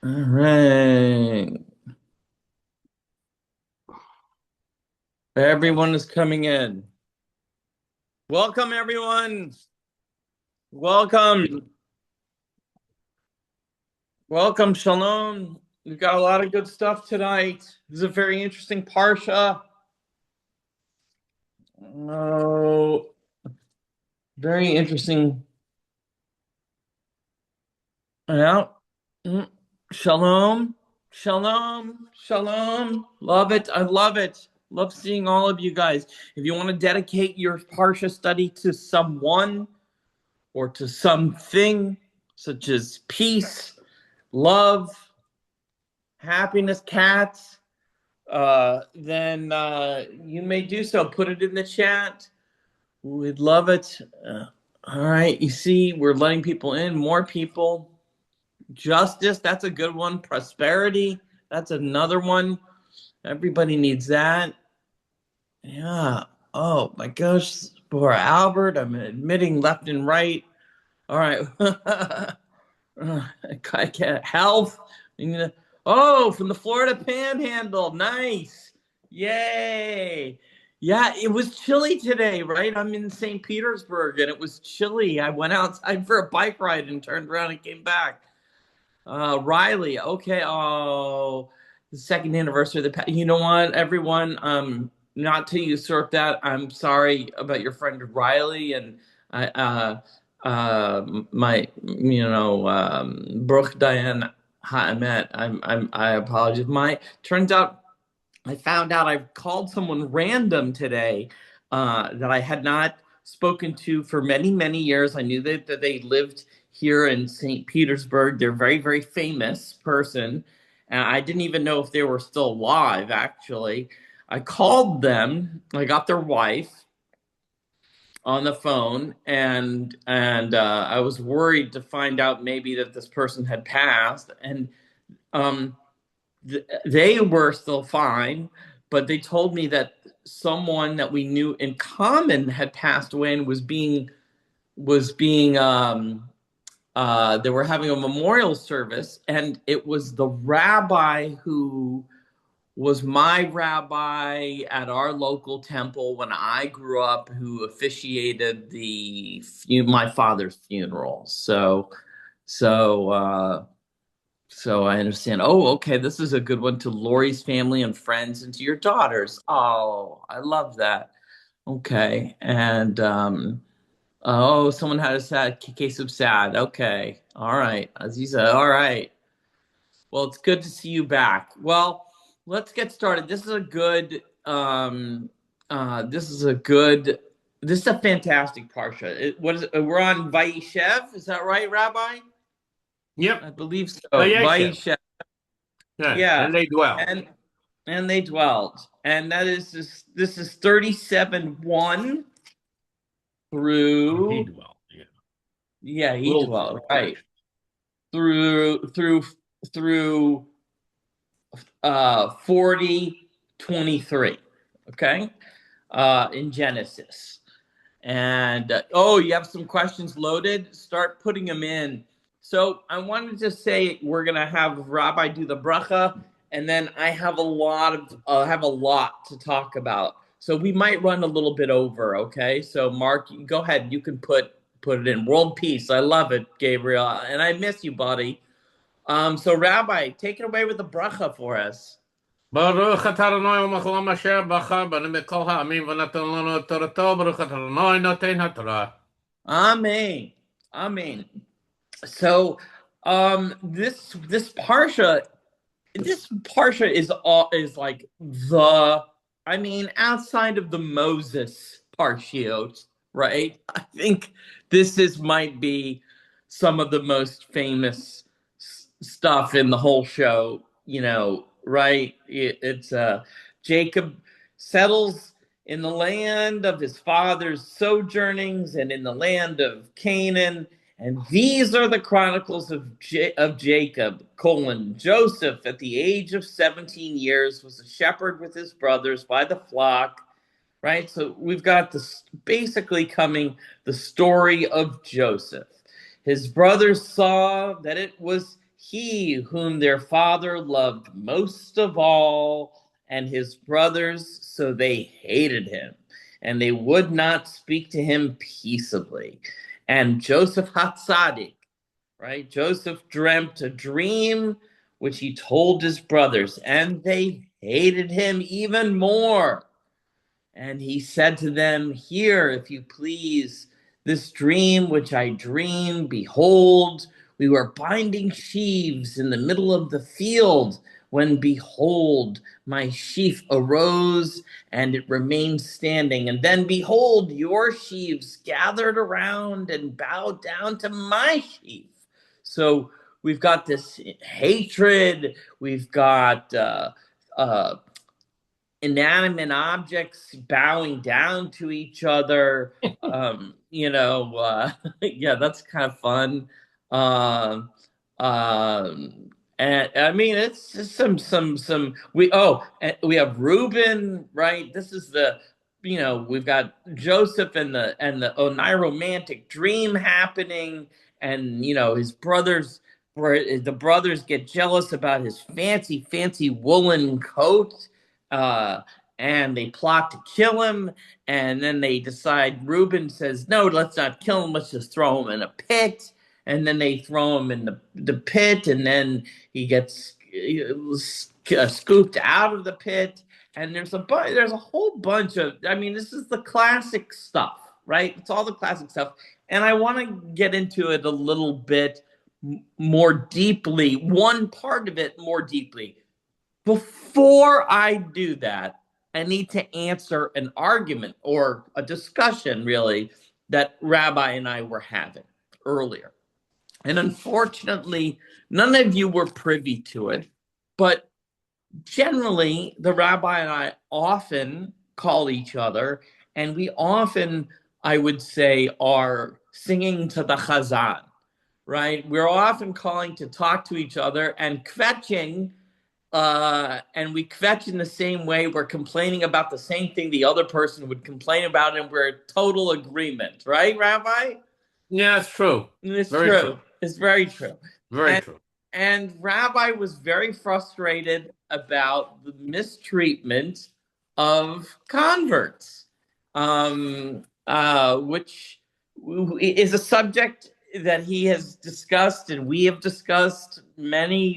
All right. Everyone is coming in. Welcome, everyone. Welcome. Welcome, Shalom. We've got a lot of good stuff tonight. This is a very interesting Parsha. Oh, very interesting. Yeah. Shalom. Shalom. Shalom. Love it. I love it. Love seeing all of you guys. If you want to dedicate your Parsha study to someone or to something such as peace, love, happiness, cats, then you may do so. Put it in the chat. We'd love it. All right. You see, we're letting people in, more people. Justice, that's a good one. Prosperity, that's another one. Everybody needs that. Yeah. Oh my gosh. Poor Albert, I'm admitting left and right. All right. I can't. Health. Oh, from the Florida Panhandle. Nice. Yay. Yeah, it was chilly today, right? I'm in St. Petersburg and it was chilly. I went outside for a bike ride and turned around and came back. Riley, okay. Oh, the second anniversary of the. You know what, everyone? Not to usurp that. I'm sorry about your friend Riley and I. My, Brooke Diane Haamet. I apologize. Turns out I found out I've called someone random today that I had not spoken to for many, many years. I knew that they lived here in St. Petersburg. They're a very, very famous person. And I didn't even know if they were still alive, actually. I called them. I got their wife on the phone, and I was worried to find out maybe that this person had passed. And um, they were still fine, but they told me that someone that we knew in common had passed away and was being they were having a memorial service, and it was the rabbi who was my rabbi at our local temple when I grew up, who officiated my father's funeral. So so I understand. Oh, okay. This is a good one to Lori's family and friends and to your daughters. Oh, I love that. Okay. And oh, someone had a sad case of sad. Okay. All right. Aziza. All right. Well, it's good to see you back. Well, let's get started. This is a fantastic parsha. We're on Vayeshev. Is that right, Rabbi? Yep. I believe so. Vayeshev. Vayeshev. Yeah. Yeah. And they dwell. And they dwelt. And this is 37:1 He through. dwelt. Yeah. Yeah, he Little dwelt, dwell. right. Through 40:23. Okay? In Genesis. And oh, you have some questions loaded? Start putting them in. So I wanted to say we're gonna have Rabbi do the bracha, and then I have a lot to talk about. So we might run a little bit over. Okay, so Mark, go ahead. You can put it in. World peace. I love it, Gabriel, and I miss you, buddy. So Rabbi, take it away with the bracha for us. ברוך אתה אדוני ומלך אשר בחר בנו מכל העמים ונתן לנו את תורתו, ברוך אתה אדוני נותן התורה. Amen. Amen. So this parsha is like outside of the Moses parshiot, right? I think might be some of the most famous stuff in the whole show, right? It's Jacob settles in the land of his father's sojournings and in the land of Canaan. And these are the chronicles of Jacob, Joseph, at the age of 17 years, was a shepherd with his brothers by the flock, right? So we've got this basically coming the story of Joseph. His brothers saw that it was he whom their father loved most of all, and his brothers, so they hated him, and they would not speak to him peaceably. And Joseph Hatzadik, right? Joseph dreamt a dream which he told his brothers, and they hated him even more. And he said to them, "Hear, if you please, this dream which I dreamed. Behold, we were binding sheaves in the middle of the field, when behold, my sheaf arose and it remained standing. And then behold, your sheaves gathered around and bowed down to my sheaf." So we've got this hatred, we've got uh, inanimate objects bowing down to each other. Yeah, that's kind of fun. Um, and I mean, it's just some. We have Reuben, right? This is the we've got Joseph and the oniromantic dream happening, and his brothers. Where the brothers get jealous about his fancy woolen coat, uh, and they plot to kill him. And then they decide. Reuben says, "No, let's not kill him. Let's just throw him in a pit." And then they throw him in the pit, and then he gets scooped out of the pit. And there's a whole bunch of. I mean, this is the classic stuff, right? It's all the classic stuff, and I want to get into it a little bit more deeply. One part of it more deeply. Before I do that, I need to answer an argument or a discussion, really, that Rabbi and I were having earlier. And unfortunately, none of you were privy to it. But generally, the Rabbi and I often call each other, and we often, I would say, are singing to the Chazan, right? We're often calling to talk to each other and kvetching, and we kvetch in the same way. We're complaining about the same thing the other person would complain about, and we're in total agreement, right, Rabbi? Yeah, it's true. It's Very true. true. It's very true. Very And true. and Rabbi was very frustrated about the mistreatment of converts, which is a subject that he has discussed and we have discussed many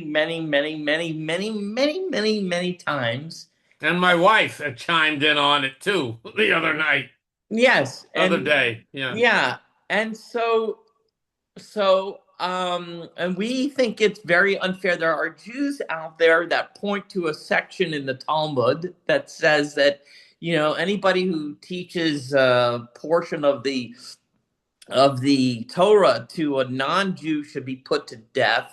times. And my wife chimed in on it too the other night, Yes, other and day. Yeah. yeah, and and we think it's very unfair. There are Jews out there that point to a section in the Talmud that says that anybody who teaches a portion of the Torah to a non-Jew should be put to death.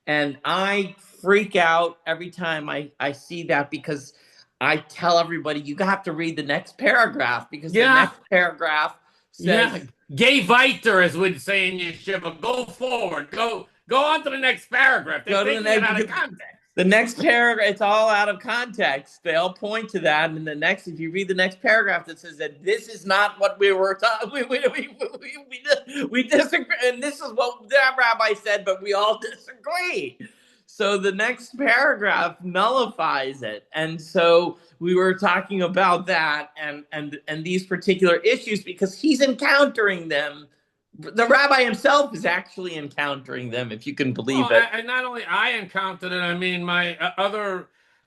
And I freak out every time I see that, because I tell everybody, you have to read the next paragraph, because the Yeah. next paragraph Yeah. says, Gay weiter, as we'd say in yeshiva. Go forward. Go on to the next paragraph. They're go to the taking it next, out of because context. the next paragraph, it's all out of context. They'll point to that, and if you read the next paragraph that says that this is not what we were talking, we disagree, and this is what that rabbi said, but we all disagree. So the next paragraph nullifies it, and so we were talking about that and these particular issues, because he's encountering them. The rabbi himself is actually encountering them, if you can Well, believe it. and not only I encountered it, I mean, my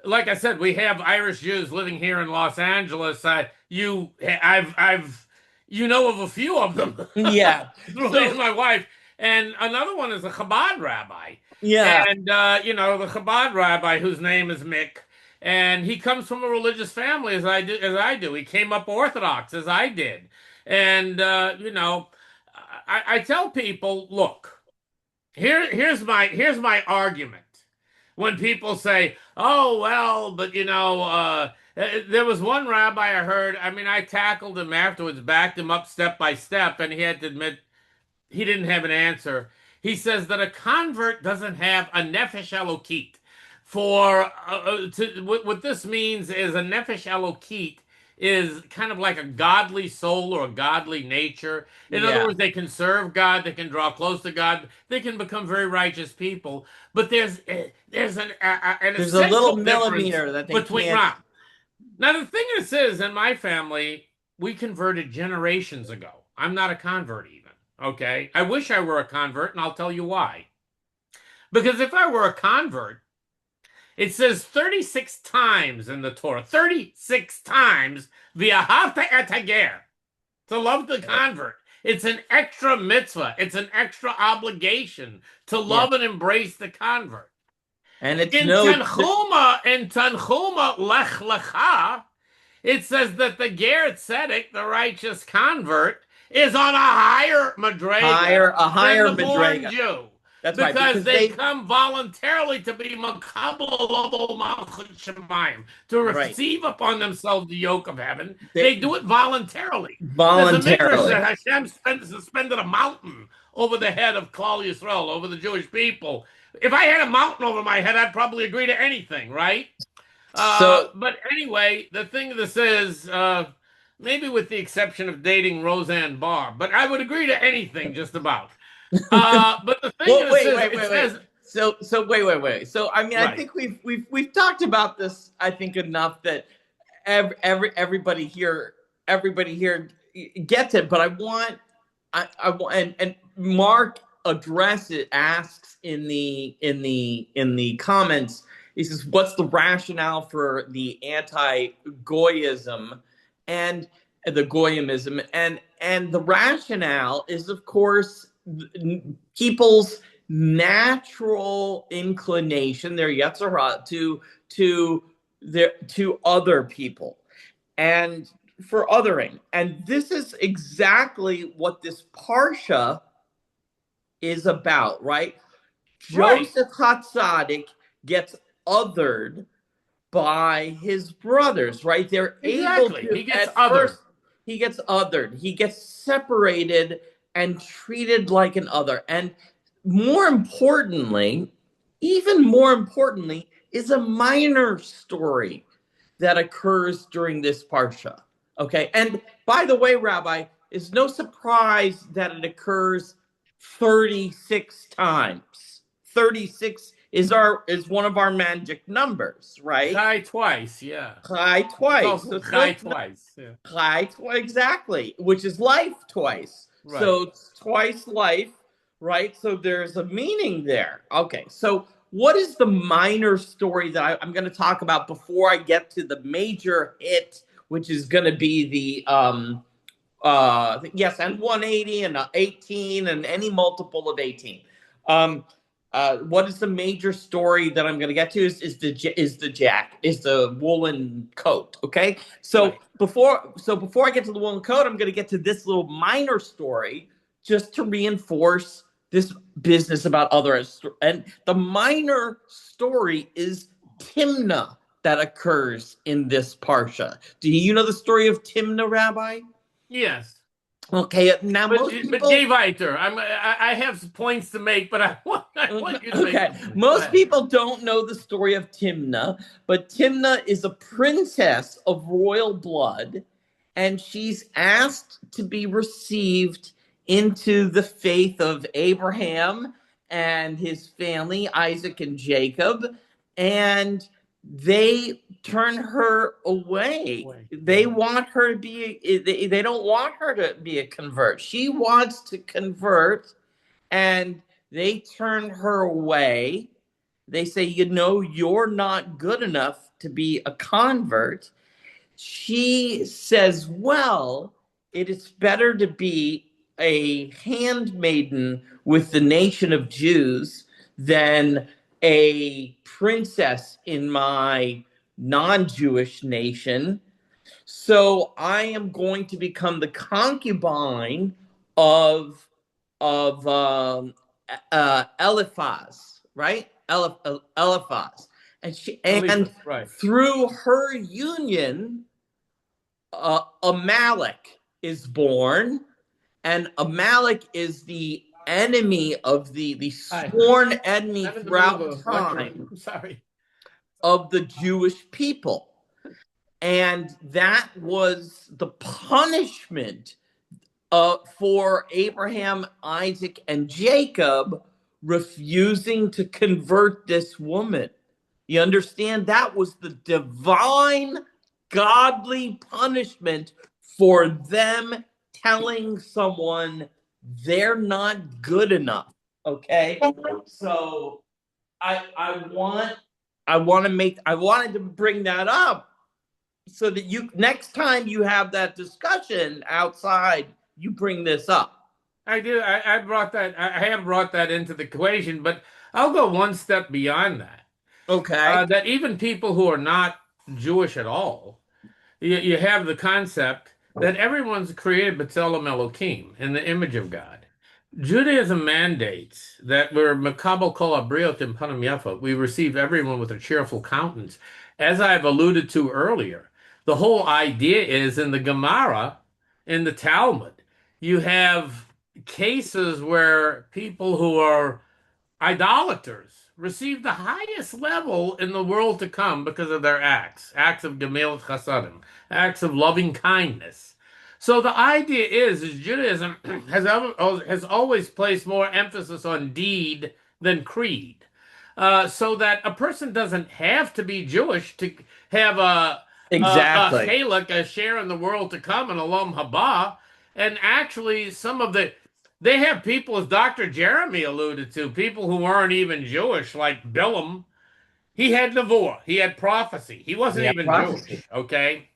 like I said, we have Irish Jews living here in Los Angeles. You know of a few of them, Yeah. including So my wife. And another one is a Chabad rabbi. yeah, And, the Chabad rabbi, whose name is Mick, and he comes from a religious family as I do. He came up Orthodox as I did. And, I tell people, look. Here's my argument. When people say, "Oh well," but there was one rabbi I heard. I mean, I tackled him afterwards, backed him up step by step, and he had to admit he didn't have an answer. He says that a convert doesn't have a nefesh elokit. What this means is a nefesh elokit is kind of like a godly soul or a godly nature. In other Yeah. words, they can serve God, they can draw close to God, they can become very righteous people. But there's an There's a little essential difference millimeter that they between can't. now. Now the thing is, in my family, we converted generations ago. I'm not a convert even. Okay, I wish I were a convert, and I'll tell you why. Because if I were a convert, it says 36 times in the Torah, 36 times, v'ahavta et hager, to love the Right. convert. It's an extra mitzvah. It's an extra obligation to Yeah. love and embrace the convert. And it's In no. Tanchuma Lech Lecha, it says that the Ger Tzedek, the righteous convert, is on a higher madrega A than higher the born madrega. Jew That's right, because because they they. come voluntarily to be makabel malchut shemayim, to Right. receive upon themselves the yoke of heaven. They They do it voluntarily. There's a midrash voluntarily. that Hashem suspended a mountain over the head of Klal Yisrael, over the Jewish people. If I had a mountain over my head, I'd probably agree to anything, right? So But anyway, the thing this is, maybe with the exception of dating Roseanne Barr, but I would agree to anything just about. But the thing well, this wait, is, wait, it wait, wait. says, So wait. So I mean, I right, think we've talked about this. I think enough that everybody here gets it. But I want and Mark asks in the comments. He says, "What's the rationale for the anti-Goyism and the Goyamism?" And the rationale is, of course, people's natural inclination, their yetzirah, to other people and for othering. And this is exactly what this parsha is about, right? right, Joseph Hatzadik gets othered by his brothers, right? They're able exactly. to, He gets at othered. first, he gets othered. He gets separated and treated like an other. And more importantly, even more importantly, is a minor story that occurs during this parsha. Okay. And by the way, Rabbi, it's no surprise that it occurs 36 times. 36 is one of our magic numbers, right? Chai twice, yeah. Chai It's twice. So also it's chai no twice. Yeah. chai twice exactly, which is life twice. Right. So it's twice life, right? So there's a meaning there. Okay. So what is the minor story that I'm going to talk about before I get to the major hit, which is going to be the yes, and 180 and 18 and any multiple of 18. Um, what is the major story that I'm going to get to is the woolen coat. Okay, so Right. before I get to the woolen coat, I'm going to get to this little minor story just to reinforce this business about others. And the minor story is Timnah that occurs in this parsha. Do you know the story of Timnah, Rabbi? Yes. Okay, now But most but people. gay weiter. I have some points to make, but I want you to make Okay, the point. Go most ahead. people don't know the story of Timnah, but Timnah is a princess of royal blood, and she's asked to be received into the faith of Abraham and his family, Isaac and Jacob, and they turn her away. Wait. They want her to be, they don't want her to be a convert. She wants to convert, and they turn her away. They say, you're not good enough to be a convert. She says, well, it is better to be a handmaiden with the nation of Jews than a princess in my non-Jewish nation. So I am going to become the concubine of Eliphaz, right? Eliphaz, and Eliphas, right. through her union, Amalek is born, and Amalek is the enemy of the Hi. sworn enemy I'm in the middle throughout of a lecture. time I'm sorry. of the Jewish people. And that was the punishment for Abraham, Isaac, and Jacob refusing to convert this woman. You understand? That was the divine, godly punishment for them telling someone they're not good enough. Okay? So I wanted to bring that up so that you next time you have that discussion outside, you bring this up. I do. I brought that. I have brought that into the equation, but I'll go one step beyond that. Okay. That even people who are not Jewish at all, you have the concept that everyone's created b'tselem Elokim, in the image of God. Judaism mandates that we're makabel kol habriot in panim yafot. We receive everyone with a cheerful countenance. As I've alluded to earlier, the whole idea is in the Gemara, in the Talmud, you have cases where people who are idolaters receive the highest level in the world to come because of their acts of gemel chasadim, acts of loving kindness. So the idea is Judaism has always placed more emphasis on deed than creed, so that a person doesn't have to be Jewish to have a Exactly. chalik, a share in the world to come, and olam haba. And actually, some of they have people, as Dr. Jeremy alluded to, people who weren't even Jewish, like Bilam. He had Nevuah. He had prophecy. He wasn't Yeah, even prophecy. Jewish, okay?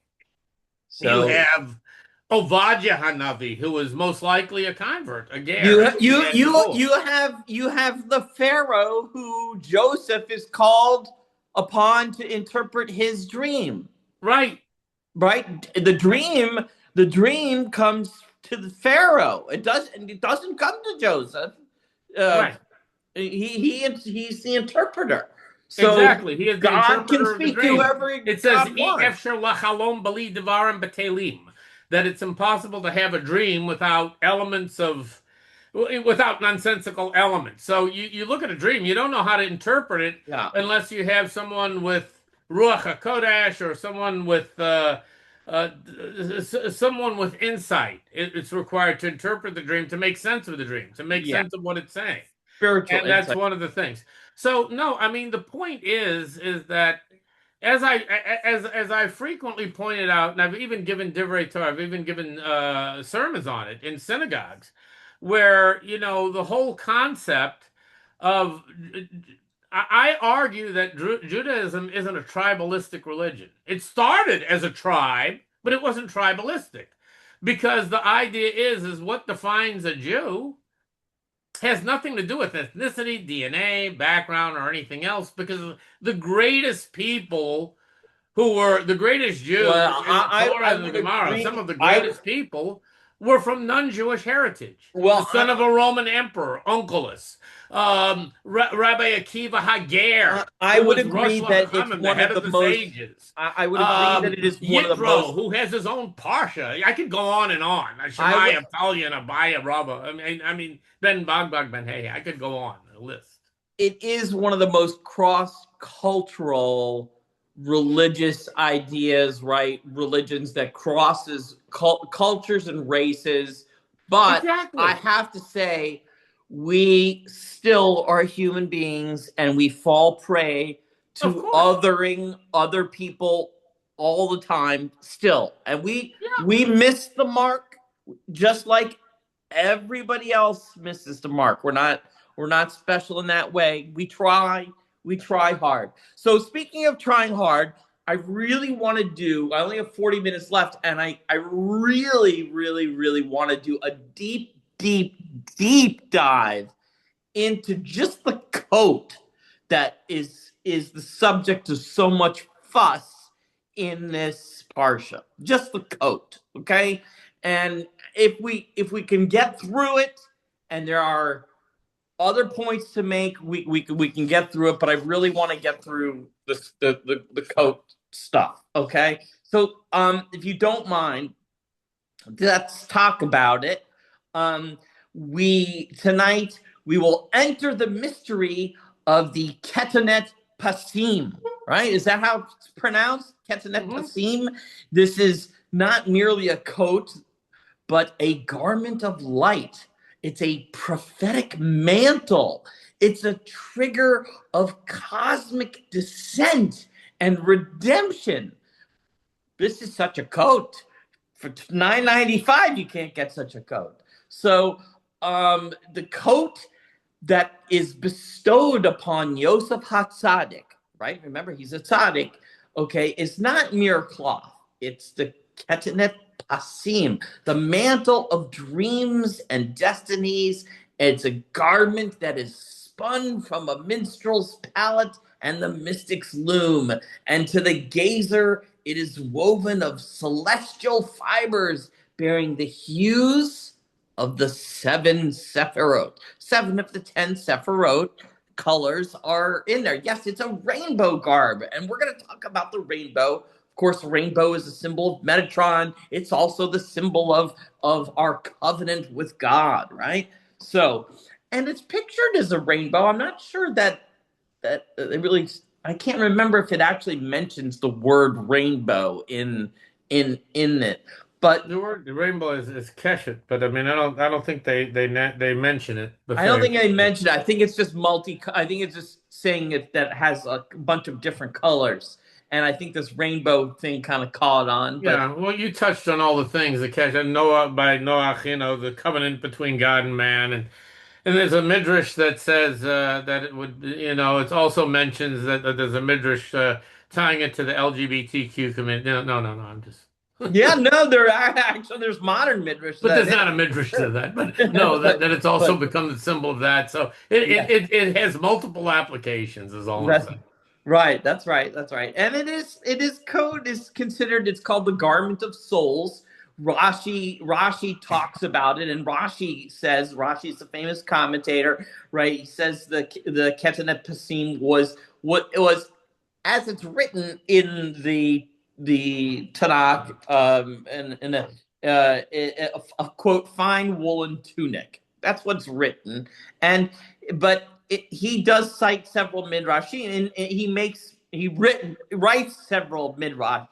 You So have Ovadia Hanavi, who was most likely a convert, a ger. you He you had you Nevuah. you have the Pharaoh who Joseph is called upon to interpret his dream. Right, Right? The dream comes to the Pharaoh. It doesn't come to Joseph. Uh, right. he's the interpreter. So Exactly. He is the God can interpreter of the speak to dream. whoever It says, God "I wants. efshar lachalom bali devarim b'telim," that it's impossible to have a dream without without nonsensical elements. So you look at a dream, you don't know how to interpret it Yeah. unless you have someone with Ruach HaKodesh or uh, someone with insight. It's required to interpret the dream, to make sense of the dream, to make Yeah. sense of what it's saying. Spiritual And that's insight. one of the things. So no, I mean the point is that as I frequently pointed out, and I've even given divrei Torah, I've even given sermons on it in synagogues, where the whole concept of I argue that Judaism isn't a tribalistic religion. It started as a tribe, but it wasn't tribalistic, because the idea is what defines a Jew has nothing to do with ethnicity, DNA, background, or anything else, because the greatest people who were the greatest Jews Well, in the I Torah and the would Gemara, some agree. of the I greatest people were from non-Jewish heritage. The well, son of a Roman emperor, Onkelos, Rabbi Akiva Hager, I who would was Rosh agree that it's Lachachamim, the one head of of the the most. sages. I would agree that it is one of the Yitro, most. who has his own Parsha. I could go on and on. I would. Shemaiah, Talia, and Abaya, Rabbah. I mean, Ben Bagbag, Ben Hey. I could go on a list. It is one of the most cross-cultural religious ideas, right? Religions that crosses cultures and races. But I Exactly. have to say, we still are human beings and we fall prey Of to course. othering other people all the time still. And we Yeah. we miss the mark just like everybody else misses the mark. We're not special in that way. We try hard. So speaking of trying hard, I really want to do. I only have 40 minutes left, and I really, really, really want to do a deep, deep, deep dive into just the coat that is the subject of so much fuss in this parsha. Just the coat, okay? And if we can get through it, and there are other points to make, we can get through it. But I really want to get through the coat stuff, okay? So if you don't mind, let's talk about it. We will enter the mystery of the Ketonet Pasim. right? Is that how it's pronounced? Ketanet Hmm. pasim. This is not merely a coat, but a garment of light. It's a prophetic mantle. It's a trigger of cosmic descent and redemption. This is such a coat. For $9.95, you can't get such a coat. So the coat that is bestowed upon Yosef HaTzadik, right? Remember, he's a tzaddik, okay, is not mere cloth. It's the Ketanet Pasim, the mantle of dreams and destinies. It's a garment that is spun from a minstrel's palette and the mystic's loom. And to the gazer, it is woven of celestial fibers bearing the hues of the seven Sephirot. Seven of the 10 Sephirot colors are in there. Yes, it's a rainbow garb, and we're going to talk about the rainbow. Of course, rainbow is a symbol of Metatron. It's also the symbol of our covenant with God, right? So, and it's pictured as a rainbow. I'm not sure that it really. I can't remember if it actually mentions the word rainbow in it, but The word the rainbow is keshet, but I mean I don't think they mention it. I don't think I mentioned it. I think it's just multi. I think it's just saying it that has a bunch of different colors, and I think this rainbow thing kind of caught on. But Yeah, well, you touched on all the things the keshet Noah by Noach, the covenant between God and man, and there's a midrash that says that it would, it also mentions that there's a midrash tying it to the LGBTQ community. No, no, no, no. I'm just. yeah, no, there are actually there's modern midrash But that there's not a midrash to that. But no, but that it's also but become the symbol of that. So it yeah, it it, it has multiple applications, is all I'm that's saying. right. That's right. That's right. And it is code is considered. It's called the garment of souls. Rashi talks about it, and Rashi says Rashi's a famous commentator, right? He says the Ketanet Pasim was what it was as it's written in the Tanakh, in a quote fine woolen tunic. That's what's written, and but he does cite several midrashim, and writes several midrashes.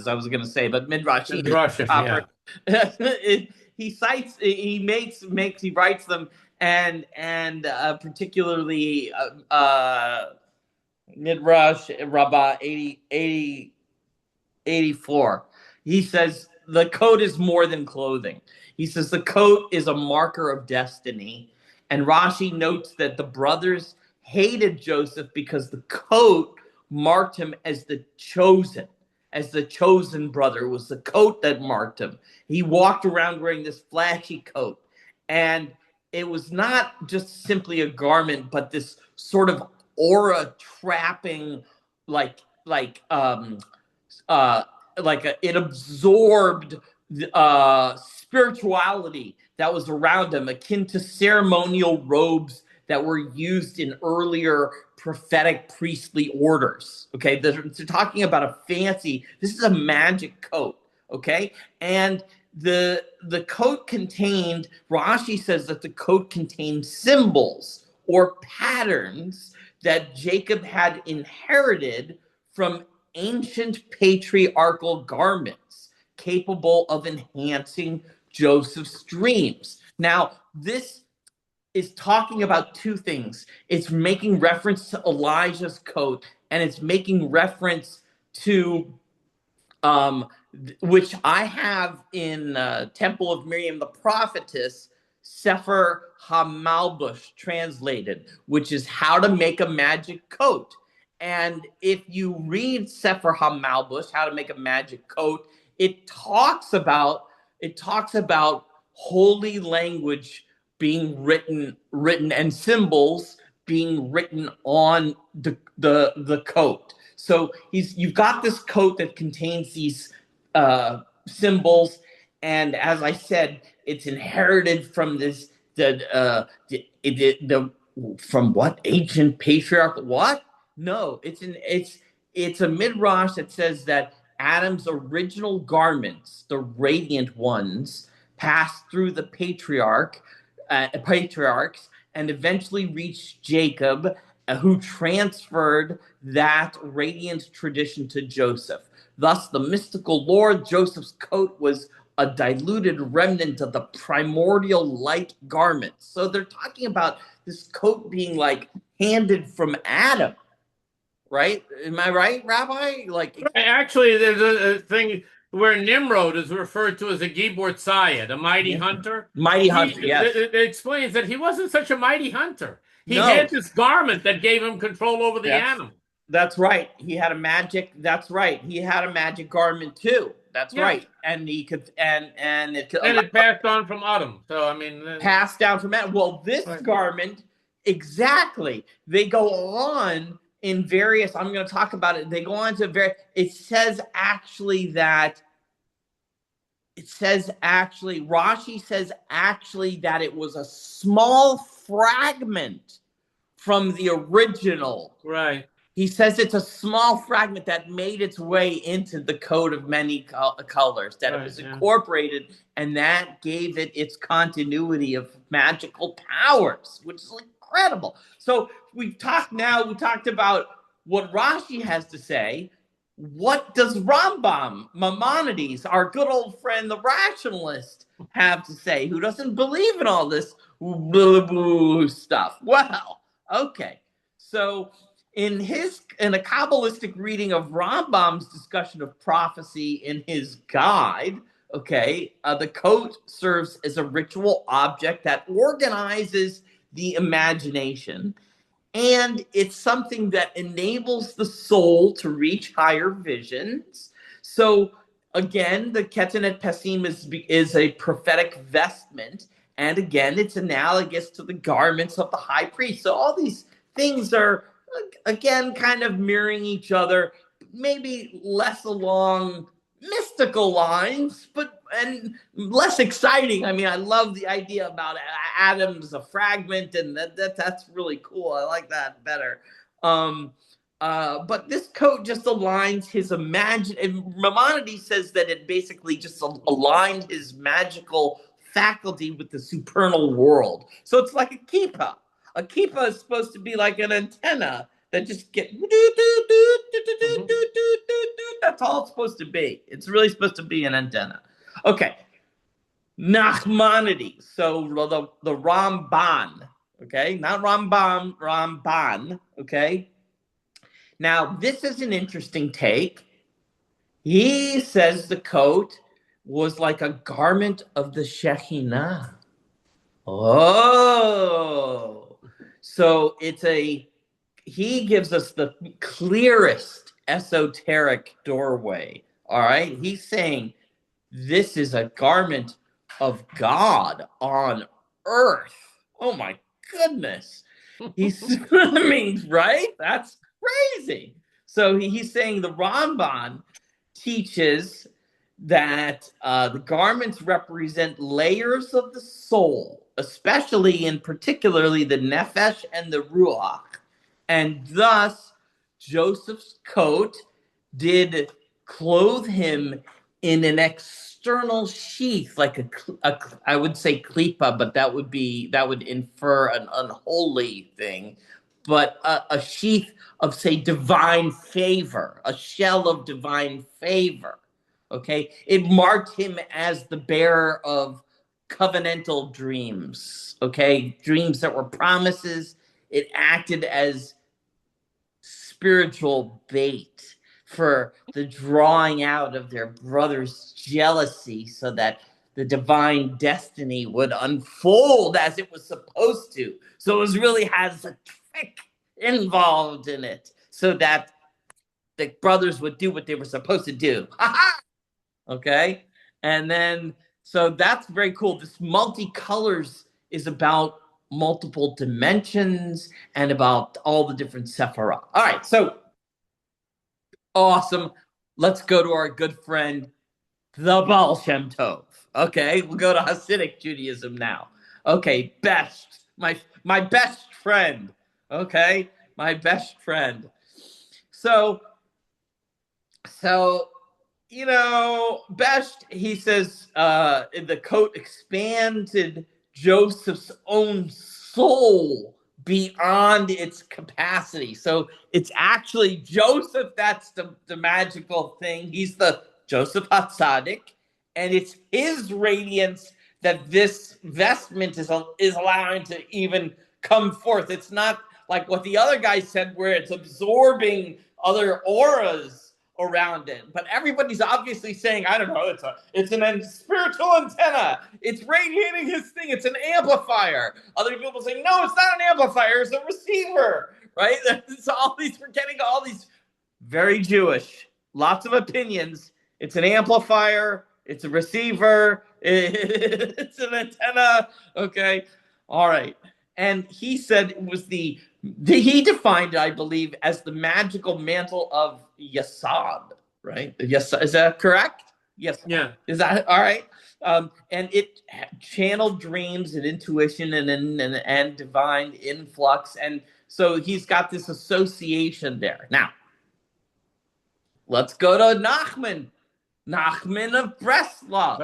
I was going to say, but midrashim is Drasha, proper. yeah. He cites, he writes them, and particularly Midrash Rabbah 84. He says the coat is more than clothing. He says the coat is a marker of destiny. And Rashi notes that the brothers hated Joseph because the coat marked him as the chosen brother. It was the coat that marked him. He walked around wearing this flashy coat. And it was not just simply a garment, but this sort of aura trapping, like like um uh it absorbed spirituality that was around him, akin to ceremonial robes that were used in earlier prophetic priestly orders. Okay, they're talking about a fancy. This is a magic coat. Okay, and the coat contained. Rashi says that the coat contained symbols or patterns that Jacob had inherited from ancient patriarchal garments capable of enhancing Joseph's dreams. Now, this is talking about two things. It's making reference to Elijah's coat, and it's making reference to which I have in Temple of Miriam the Prophetess, Sefer HaMalbush translated, which is how to make a magic coat. And if you read Sefer HaMalbush, how to make a magic coat, it talks about holy language being written and symbols being written on the coat. So you've got this coat that contains these symbols, and as I said, it's inherited from the from what ancient patriarch? What? No, it's a midrash that says that Adam's original garments, the radiant ones, passed through the patriarchs, and eventually reached Jacob, who transferred that radiant tradition to Joseph. Thus, the mystical Lord Joseph's coat was a diluted remnant of the primordial light garment. So they're talking about this coat being like handed from Adam, right? Am I right, Rabbi? Like, Actually, there's a thing where Nimrod is referred to as a Gibor Tzayed, a mighty hunter. mighty hunter, yes. It explains that he wasn't such a mighty hunter. He No, had this garment that gave him control over the that's animal. that's right. He had a magic. That's right. He had a magic garment too. That's Yeah, right. And he could and it could and allow, it passed on from Adam. So I mean, passed down from that. Well, this right. garment exactly. They go on in various. I'm going to talk about it. They go on to very. It says actually that. It says actually. Rashi says actually that it was a small fragment from the original. Right. He says it's a small fragment that made its way into the coat of many colors, that it was Yeah. incorporated, and that gave it its continuity of magical powers, which is incredible. So we talked about what Rashi has to say. What does Rambam, Maimonides, our good old friend, the rationalist, have to say, who doesn't believe in all this boo stuff? Well, okay. So in a Kabbalistic reading of Rambam's discussion of prophecy in his guide, okay, the coat serves as a ritual object that organizes the imagination, and it's something that enables the soul to reach higher visions. So again, the Ketanet Pasim is a prophetic vestment, and again, it's analogous to the garments of the high priest. So all these things are again kind of mirroring each other, maybe less along mystical lines, but and less exciting. I mean, I love the idea about atoms, a fragment, and that's really cool. I like that better. But this coat just aligns his Maimonides says that it basically just aligned his magical faculty with the supernal world. So it's like a kippah. A kippah is supposed to be like an antenna that just get that's all it's supposed to be. It's really supposed to be an antenna. Okay. Nachmanides. So the Ramban, okay? Not Rambam, Ramban, okay? Now, this is an interesting take. He says the coat was like a garment of the Shekhinah. Oh. So he gives us the clearest esoteric doorway. All right. He's saying this is a garment of God on earth. Oh my goodness. I mean, right? That's crazy. So he's saying the Ramban teaches that the garments represent layers of the soul, especially and particularly the nefesh and the ruach. And thus, Joseph's coat did clothe him in an external sheath, like I would say klipa, but that would infer an unholy thing, but a sheath of, say, divine favor, a shell of divine favor. Okay, it marked him as the bearer of covenantal dreams. Okay, dreams that were promises. It acted as spiritual bait for the drawing out of their brother's jealousy so that the divine destiny would unfold as it was supposed to. So it really has a trick involved in it so that the brothers would do what they were supposed to do. Okay? And then, so that's very cool. This multicolors is about multiple dimensions and about all the different sephirah. All right, so awesome. Let's go to our good friend, the Baal Shem Tov. Okay, we'll go to Hasidic Judaism now. Okay, my best friend. Okay, my best friend. So Best, he says, the coat expanded Joseph's own soul beyond its capacity. So it's actually Joseph that's the magical thing. He's the Joseph HaTzadik, and it's his radiance that this vestment is allowing to even come forth. It's not like what the other guy said, where it's absorbing other auras around it. But everybody's obviously saying, I don't know, it's an spiritual antenna. It's radiating his thing. It's an amplifier. Other people saying, no, it's not an amplifier. It's a receiver, right? It's all these, we're getting all these very Jewish, lots of opinions. It's an amplifier. It's a receiver. It's an antenna. Okay. All right. And he said it was he defined it, I believe, as the magical mantle of Yasad, right? Yes, is that correct? Yes. Yeah. Is that all right? And it channeled dreams and intuition and divine influx. And so he's got this association there. Now, let's go to Nachman. Nachman of Breslov.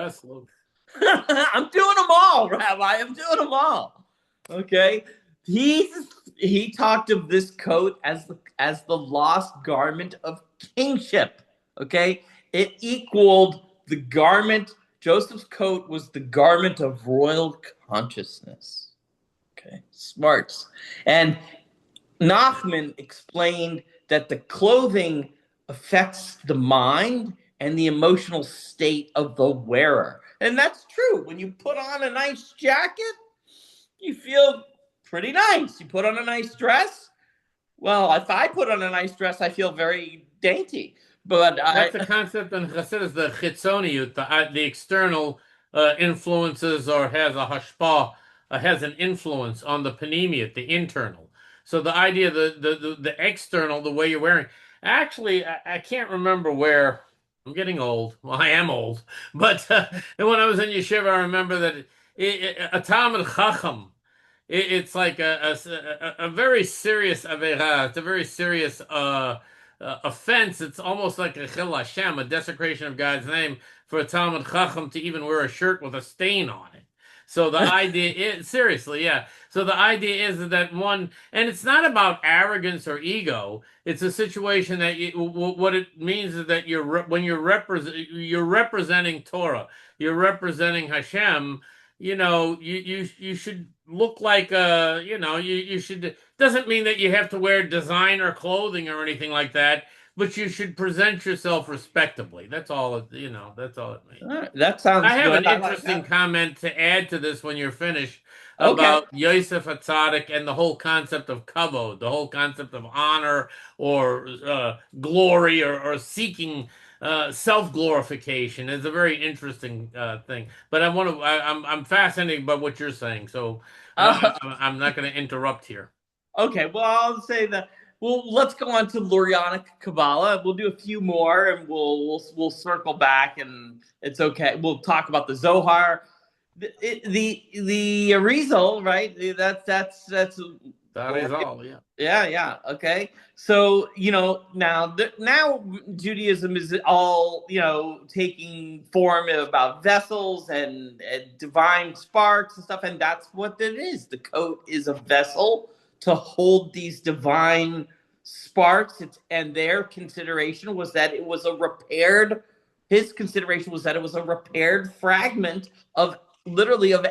I'm doing them all, Rabbi. I'm doing them all. Okay. He talked of this coat as the lost garment of kingship. Okay. It equaled the garment. Joseph's coat was the garment of royal consciousness. Okay. Smarts. And Nachman explained that the clothing affects the mind and the emotional state of the wearer. And that's true. When you put on a nice jacket, you feel pretty nice. You put on a nice dress. Well, if I put on a nice dress, I feel very dainty. But that's the concept in Chassidus, the chitzoniyut, the external influences, or has a hashpah, has an influence on the panemiut, the internal. So the idea, the external, the way you're wearing. Actually, I can't remember where. I'm getting old. Well, I am old. But when I was in yeshiva, I remember that a Talmud Chacham, it's like a very serious avera. It's a very serious offense. It's almost like a chil Hashem, a desecration of God's name, for a Talmud Chacham to even wear a shirt with a stain on it. So the idea is, seriously, yeah. So the idea is that one, and it's not about arrogance or ego. It's a situation that what it means is that when you're representing Torah, you're representing Hashem. You should look like you should. Doesn't mean that you have to wear designer clothing or anything like that. But you should present yourself respectably. That's all it, that's all it means. All right, that sounds I have good. an interesting comment to add to this when you're finished Okay. about Yosef HaTzadik and the whole concept of kavod, the whole concept of honor or glory or seeking self-glorification is a very interesting thing. But I'm fascinated by what you're saying, so I'm not going to interrupt here. Okay, well, I'll say that. Well, let's go on to Lurianic Kabbalah. We'll do a few more, and we'll circle back, and it's okay. We'll talk about the Zohar, the Arizal, right? That's Arizal, yeah. Yeah. Okay. So now Judaism is all taking form about vessels and divine sparks and stuff, and that's what it is. The coat is a vessel to hold these divine sparks. And their consideration was that it was a repaired, his consideration was that it was a repaired fragment of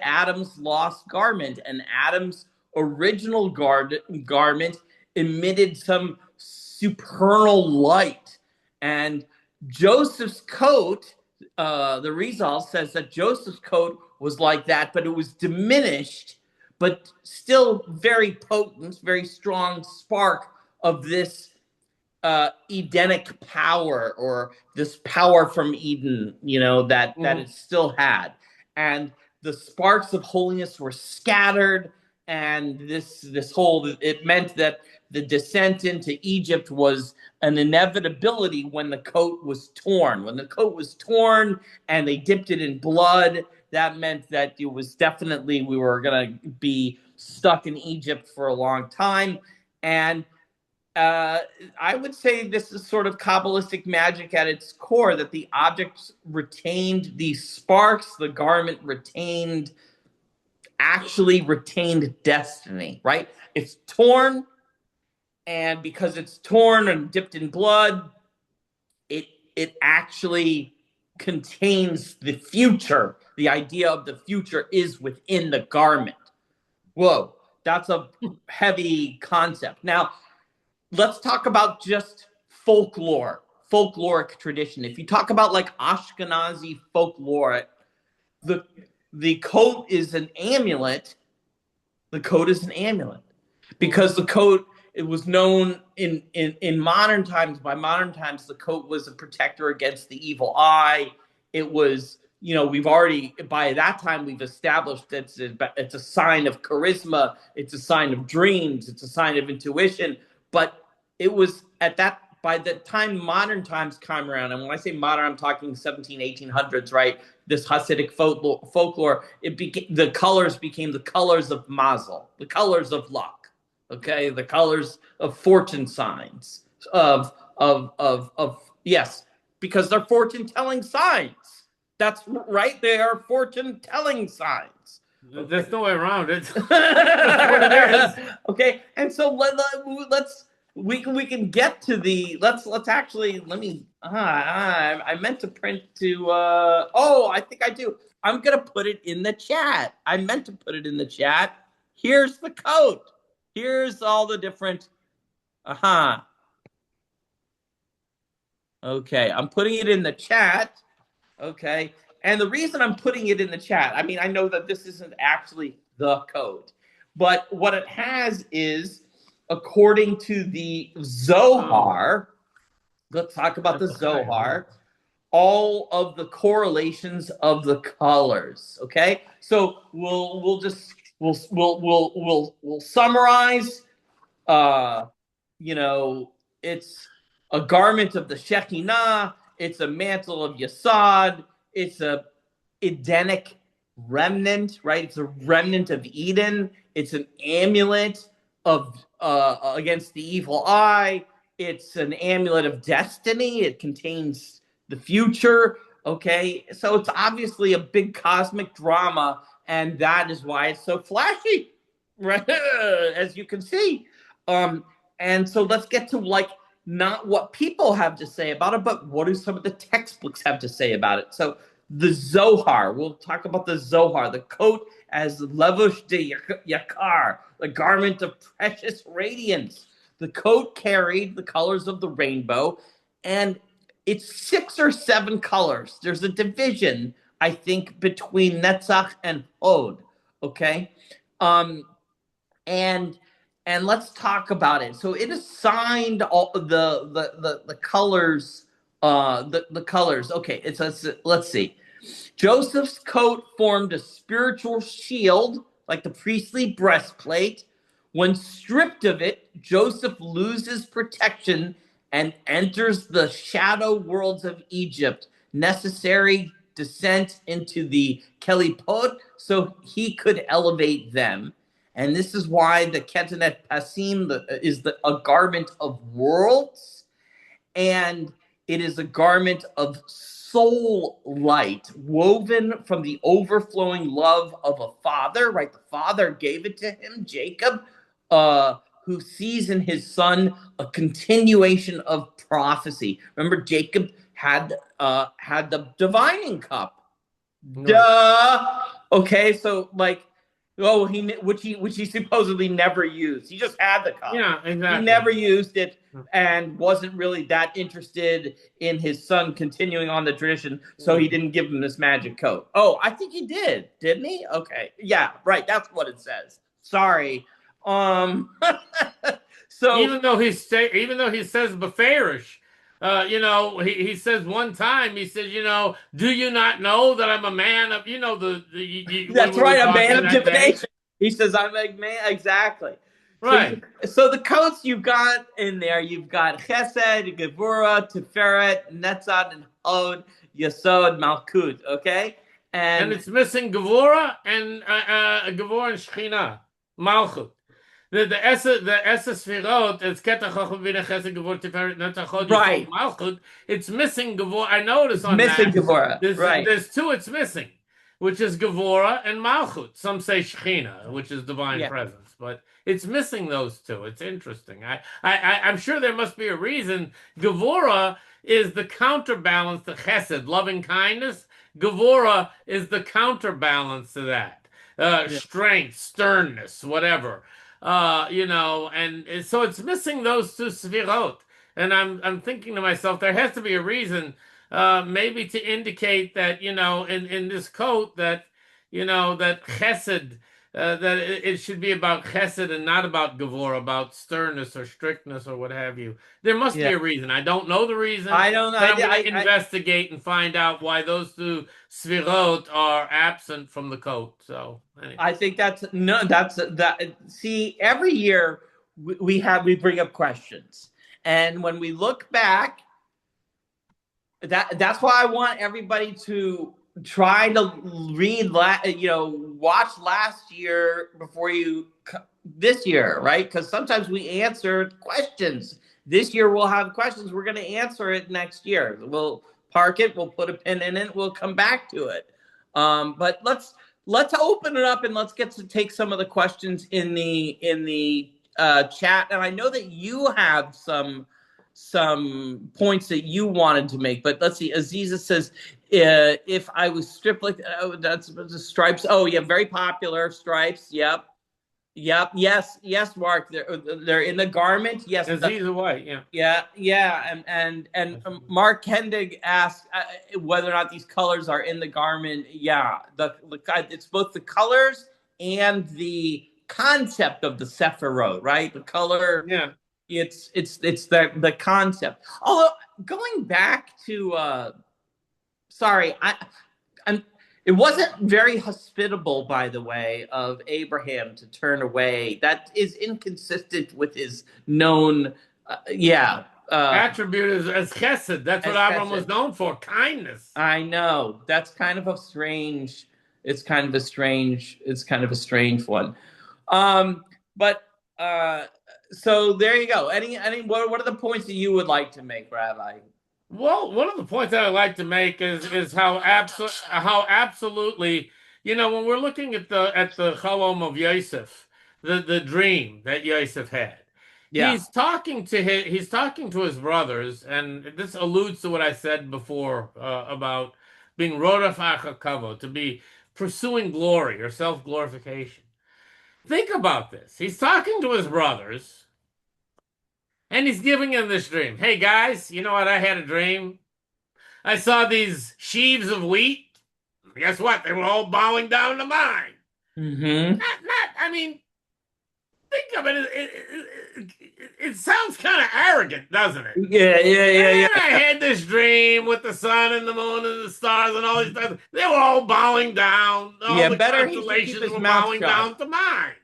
Adam's lost garment. And Adam's original garment emitted some supernal light. And Joseph's coat, the Rizal says that Joseph's coat was like that, but it was diminished, but still very potent, very strong spark of this Edenic power, or this power from Eden, that it still had. And the sparks of holiness were scattered, and this whole, it meant that the descent into Egypt was an inevitability when the coat was torn. When the coat was torn and they dipped it in blood, that meant that it was definitely, we were going to be stuck in Egypt for a long time. And I would say this is sort of Kabbalistic magic at its core, that the objects retained these sparks, the garment retained actually retained destiny, right? It's torn, and because it's torn and dipped in blood, it actually contains the future. The idea of the future is within the garment. Whoa, that's a heavy concept. Now, let's talk about just folkloric tradition. If you talk about like Ashkenazi folklore, the the coat is an amulet. The coat is an amulet because the coat, it was known in modern times. By modern times, the coat was a protector against the evil eye. It was, we've already, by that time, we've established that it's a sign of charisma, it's a sign of dreams, it's a sign of intuition. But it was by the time modern times come around, and when I say modern, I'm talking 17, 1800s, right? This Hasidic folklore, the colors became the colors of mazel, the colors of luck, okay, the colors of fortune signs, of yes, because they're fortune telling signs. That's right, they are fortune telling signs. Okay. There's no way around it. That's what it is. Okay, and so let's we can get to the let's actually let me I meant to print to I think I do. I'm gonna put it in the chat. I meant to put it in the chat. Here's the code. Here's all the different okay, I'm putting it in the chat. Okay, and the reason I'm putting it in the chat, I mean, I know that this isn't actually the code, but what it has is, according to the Zohar, let's talk about the Zohar, all of the correlations of the colors. Okay, so we'll summarize. It's a garment of the Shekinah. It's a mantle of Yesod. It's a Edenic remnant, right? It's a remnant of Eden. It's an amulet of against the evil eye. It's an amulet of destiny. It contains the future. Okay, so it's obviously a big cosmic drama, and that is why it's so flashy, right? As you can see. And so let's get to not what people have to say about it, but what do some of the textbooks have to say about it. So the Zohar, we'll talk about the Zohar, the coat as levush de yakar, the garment of precious radiance. The coat carried the colors of the rainbow, and it's 6 or 7 colors. There's a division, I think, between Netzach and Hod. Okay, and let's talk about it. So it assigned all the colors, the colors. Okay, let's see. Joseph's coat formed a spiritual shield, like the priestly breastplate. When stripped of it, Joseph loses protection and enters the shadow worlds of Egypt, necessary descent into the Kelipot, so he could elevate them. And this is why the Ketanet Pasim is a garment of worlds, and it is a garment of soul light, woven from the overflowing love of a father, right? The father gave it to him, Jacob, who sees in his son a continuation of prophecy. Remember, Jacob had the divining cup. Duh. Okay, so which he supposedly never used. He just had the cup. Yeah, exactly. He never used it and wasn't really that interested in his son continuing on the tradition, so he didn't give him this magic coat. Oh, I think he did, didn't he? Okay, yeah, right. That's what it says. Sorry. So even though he says beferish, he says one time, he says, do you not know that I'm a man of, that's right, a man of divination. He says, I'm a man, exactly. Right. So the coats you've got in there, you've got Chesed, Gevurah, Tiferet, Netzad, and Hod, Yesod, Malkut, okay? And it's missing Gevurah and Gevurah and Shechina, Malchut. The Essa Sfirot, it's Ketach Chacham Vina Chesed Gevurah Tiferet Netzach Hod Yesod Malchut. It's missing Gevurah. I noticed on missing that. Gevurah. Right. There's 2 it's missing. which is Gevura and Malchut. Some say Shechina, which is divine Yeah, presence, but it's missing those two. It's interesting. I'm sure there must be a reason. Gevura is the counterbalance to Chesed, loving kindness. Gevura is the counterbalance to that. yeah, Strength, sternness, whatever. And so it's missing those two sefirot. And I'm thinking to myself, there has to be a reason, maybe to indicate that, in this coat that, that chesed, that it should be about chesed and not about gavor, about sternness or strictness or what have you. There must be yeah. a reason. I don't know the reason, I don't know. but I'm going to investigate and find out why those two svirot are absent from the coat. So anyway. I think that's no. That's that. See, every year we bring up questions, and when we look back, that's why I want everybody to try to watch last year before this year, right? Because sometimes we answer questions. This year we'll have questions. We're going to answer it next year. We'll park it. We'll put a pin in it. We'll come back to it. But let's open it up and let's get to take some of the questions in the chat. And I know that you have some points that you wanted to make, but let's see. Aziza says, if I was stripped like that's the stripes. Oh yeah, very popular stripes. Yep. Yep. Yes, Mark. They're in the garment. Yes. Aziza White, yeah. Yeah. And Mark Kendig asked whether or not these colors are in the garment. Yeah. It's both the colors and the concept of the Sephirot, right? The color. Yeah. It's the concept. Although going back to sorry, I'm it wasn't very hospitable, by the way, of Abraham to turn away. That is inconsistent with his known Attribute is as chesed. That's what as Avram was chesed. known for, kindness. I know. That's kind of a strange it's kind of a strange one. But so there you go. Any what are the points that you would like to make, Rabbi? Well, one of the points that I like to make is how absolutely, when we're looking at the Chalom of Yosef, the dream that Yosef had. Yeah. He's talking to his brothers, and this alludes to what I said before, about being rodaf achakavo, to be pursuing glory or self-glorification. Think about this. He's talking to his brothers, and he's giving them this dream. Hey guys, you know what? I had a dream. I saw these sheaves of wheat. Guess what? They were all bowing down to mine. Mm-hmm. I mean, think of it. It sounds kind of arrogant, doesn't it? Yeah. I had this dream with the sun and the moon and the stars and all these things. They were all bowing down. All the better he should keep constellations his were mouth bowing shut. down to mine.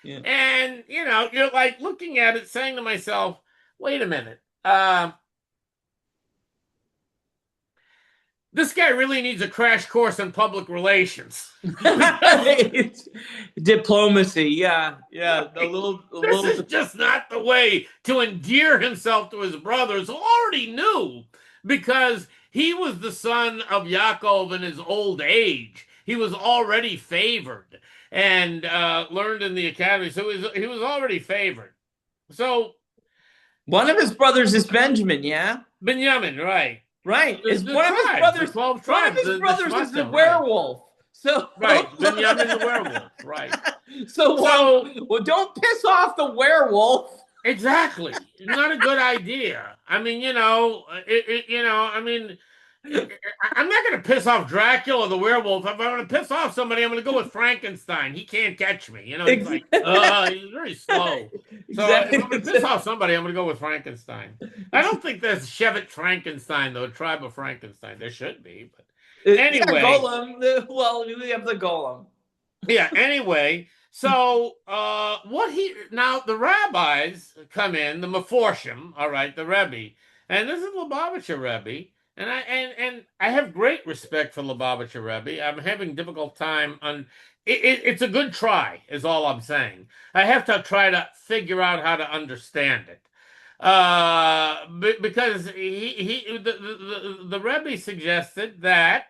Yeah. And, you're like looking at it, saying to myself, wait a minute. This guy really needs a crash course in public relations. Diplomacy, yeah. This is just not the way to endear himself to his brothers, who already knew, because he was the son of Yaakov in his old age. He was already favored and learned in the academy, so he was already favored. So one of his brothers is Benjamin, yeah? Benjamin, right. Right. One of his brothers is the werewolf. Right. So right, Benjamin the werewolf, right. So don't piss off the werewolf. Exactly. Not a good idea. I mean, I'm not going to piss off Dracula the werewolf. If I want to piss off somebody, I'm going to go with Frankenstein. He can't catch me. He's like, he's very slow. So if I'm going to piss off somebody, I'm going to go with Frankenstein. I don't think there's Shevet Frankenstein, though, a tribe of Frankenstein. There should be, but anyway. Golem. Well, we have the golem. Yeah, anyway. So now the rabbis come in, the Meforshim, all right, the Rebbe, and this is Lubavitcher Rebbe. And I have great respect for Lubavitcher Rebbe. I'm having a difficult time on it's a good try, is all I'm saying. I have to try to figure out how to understand it. Because the Rebbe suggested that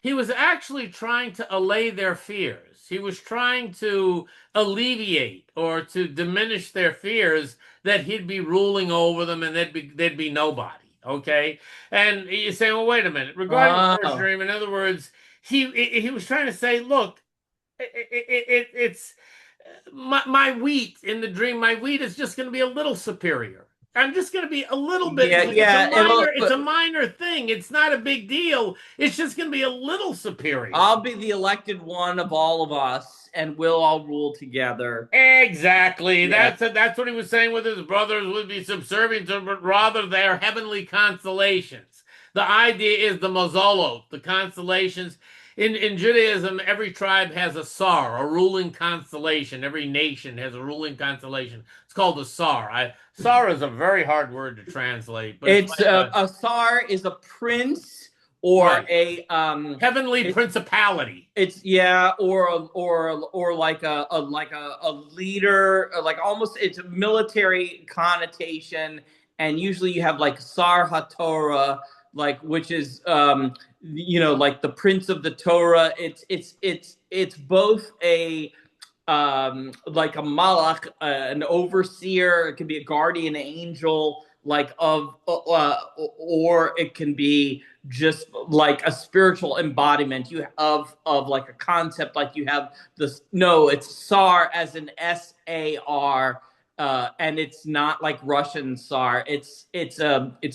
he was actually trying to allay their fears. He was trying to alleviate or to diminish their fears that he'd be ruling over them and they'd be nobody. Okay, and you say, well, wait a minute. Regarding the first Oh, dream, in other words, he was trying to say, look, it's my wheat in the dream. My wheat is just going to be a little superior. I'm just going to be a little bit. yeah, It's a yeah. minor. It's a minor thing. It's not a big deal. It's just going to be a little superior. I'll be the elected one of all of us, and we'll all rule together. Exactly. Yeah. That's what he was saying with his brothers would be subservient to, but rather their heavenly constellations. The idea is the mozolot, the constellations. In Judaism, every tribe has a sar, a ruling constellation. Every nation has a ruling constellation. It's called a sar. Sar is a very hard word to translate, but it's It's like a a Tsar is a prince or right a heavenly it, principality. it's yeah or like a leader like almost it's a military connotation, and usually you have like Sar HaTorah, like which is like the prince of the Torah. It's both a like a malach, an overseer. It could be a guardian angel, like or it can be just like a spiritual embodiment you of like a concept. Like you have this. No, it's Sar as an SAR. And it's not like Russian Tsar. It's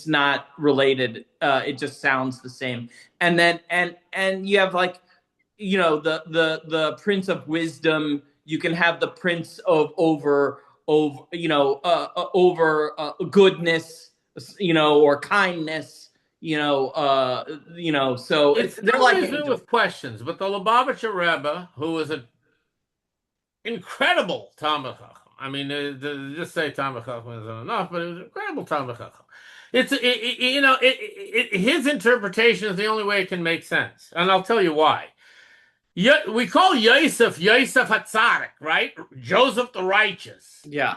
not related. It just sounds the same. And then and you have like the Prince of Wisdom. You can have the Prince of over goodness, or kindness. So It they're still like leaves me angels. with questions, but the Lubavitcher Rebbe, who was an incredible Talmud Chacham. I mean, just say Talmud Chacham isn't enough, but it was an incredible Talmud Chacham. His interpretation is the only way it can make sense, and I'll tell you why. We call Yosef Hatzadik, right? Joseph the righteous. Yeah.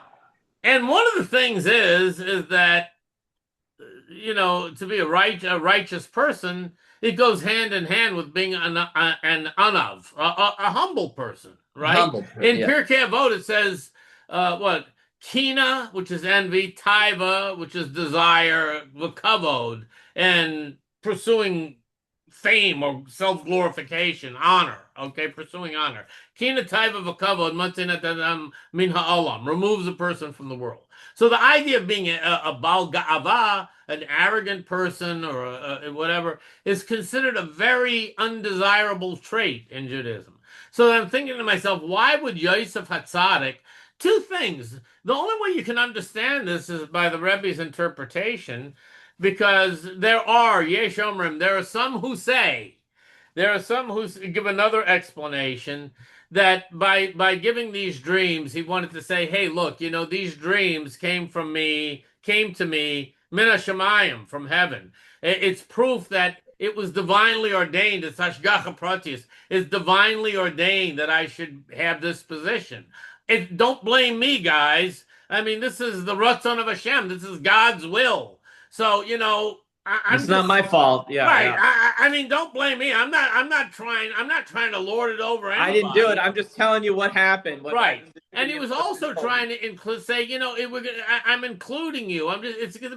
And one of the things is that to be a righteous person, it goes hand in hand with being an anav, a humble person, right? Humble. In Yeah. Pirkei Avot, it says what kina, which is envy, taiva, which is desire, kavod, and pursuing fame or self glorification, honor. Okay, pursuing honor. Kina taiva v'kavod matzinat min ha'olam removes a person from the world. So the idea of being a bal ga'ava, an arrogant person or whatever, is considered a very undesirable trait in Judaism. So I'm thinking to myself, why would Yosef Hatzadik? Two things. The only way you can understand this is by the Rebbe's interpretation, because there are Yesh Omrim. There are some who give another explanation that by giving these dreams, he wanted to say, "Hey, look, these dreams came to me, mina shemayim, from heaven. It's proof that it was divinely ordained. It's hashgacha pratis. It's divinely ordained that I should have this position. Don't blame me, guys. I mean, this is the Ratzon of Hashem. This is God's will. So, It's I'm not just my fault. Yeah, right. yeah. I mean, don't blame me. I'm not trying to lord it over I didn't do it. anybody. I'm just telling you what happened. Right. The And he dream was what they also told me. trying to include, say, I'm including you. It's gonna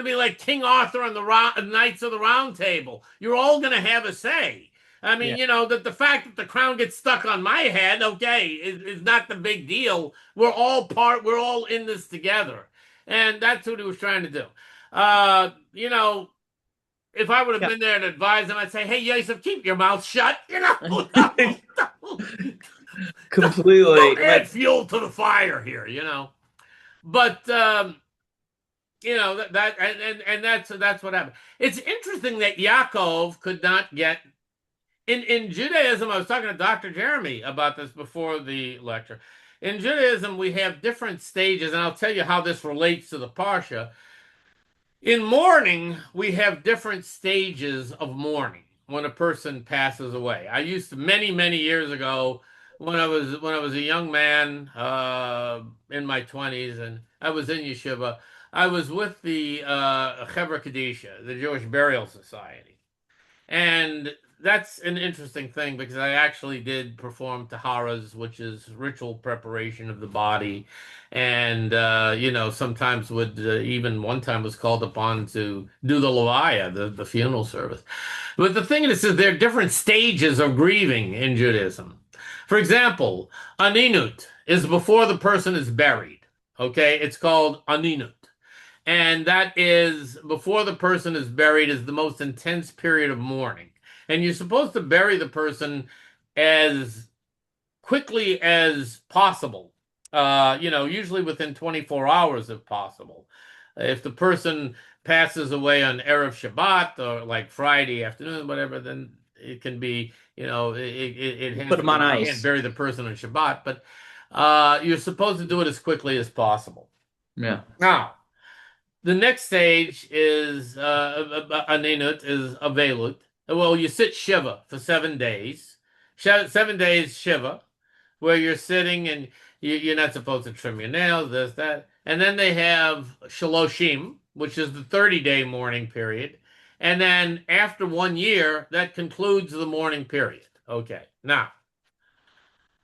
be like King Arthur and the Knights of the Round Table. You're all gonna have a say. I mean, Yeah. that the fact that the crown gets stuck on my head, okay, is not the big deal. We're all in this together, and that's what he was trying to do. Uh, you know, if I would have Yeah. been there and advised him, I'd say, "Hey, Yosef, keep your mouth shut." Don't Completely. add fuel to the fire here. But and that's what happened. It's interesting that Yaakov could not get in Judaism. I was talking to Dr. Jeremy about this before the lecture. In Judaism, we have different stages, and I'll tell you how this relates to the Parsha. In mourning, we have different stages of mourning when a person passes away. I used to many, many years ago when I was a young man in my 20s and I was in yeshiva. I was with the Chevra Kadisha, the Jewish Burial Society, and that's an interesting thing because I actually did perform taharas, which is ritual preparation of the body, and sometimes would even one time was called upon to do the levaya, the funeral service. But the thing is, there are different stages of grieving in Judaism. For example, aninut is before the person is buried. Okay, it's called aninut. And that is before the person is buried is the most intense period of mourning. And you're supposed to bury the person as quickly as possible. Usually within 24 hours if possible. If the person passes away on Erev Shabbat or like Friday afternoon, whatever, then it can be, it Put has to them be, on you can't ice. bury the person on Shabbat, but you're supposed to do it as quickly as possible. Yeah. Now, the next stage is Anenut is Avelut. Well, you sit Shiva for 7 days. 7 days Shiva, where you're sitting and you're not supposed to trim your nails, this, that. And then they have Shaloshim, which is the 30-day mourning period. And then after 1 year, that concludes the mourning period. Okay. Now,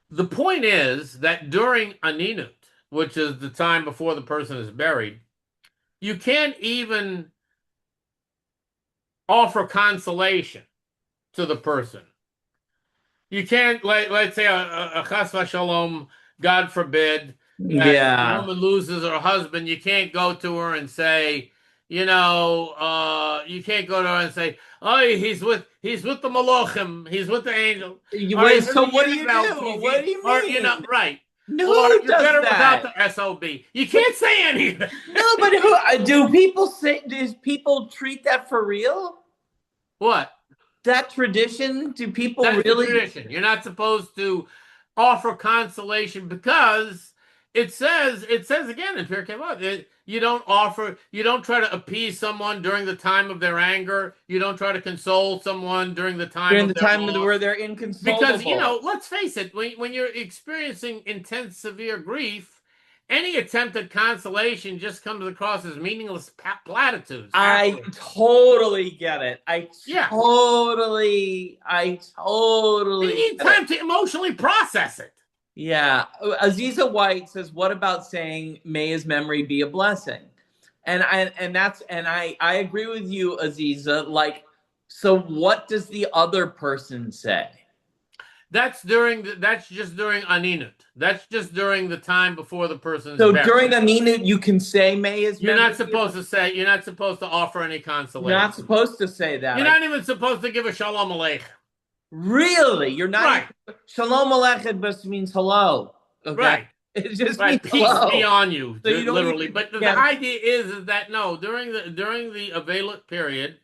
the point is that during Aninut, which is the time before the person is buried, you can't even offer consolation to the person. You can't, let's say, a chas v'shalom, God forbid, that a Yeah. woman loses her husband. You can't go to her and say, you can't go to her and say, oh, he's with the malachim, he's with the angel, or Wait, he's in so the what do you do? Annabelle What TV, do you or mean? right, or Who you're does better without that? the SOB. You But can't say anything. no, but who do people say? Do people treat that for real? What? That tradition? Do people That's the really? tradition. You're not supposed to offer consolation because it says again in Pirkei Avot, you don't try to appease someone during the time of their anger. You don't try to console someone during the time During of the their time where loss. they're Because, inconsolable. let's face it, when you're experiencing intense, severe grief, any attempt at consolation just comes across as meaningless platitudes I afterwards. totally get it. I Yeah. totally, I They totally need get it. time to emotionally process it. Yeah. Aziza White says, "What about saying may his memory be a blessing?" And I agree with you, Aziza. Like, so what does the other person say? That's just during Aninut. That's just during the time before the person is So during buried. the minute, you can say may his memory be a blessing. You're not supposed to offer any You're not consolation. supposed to say that. You're not even supposed to give a shalom aleichem. Really, you're not even Right, shalom aleichem just means hello. Okay, right, it just means right. Peace be hello. on you, So you don't literally. even But the get. idea is that no, during the Avelut period,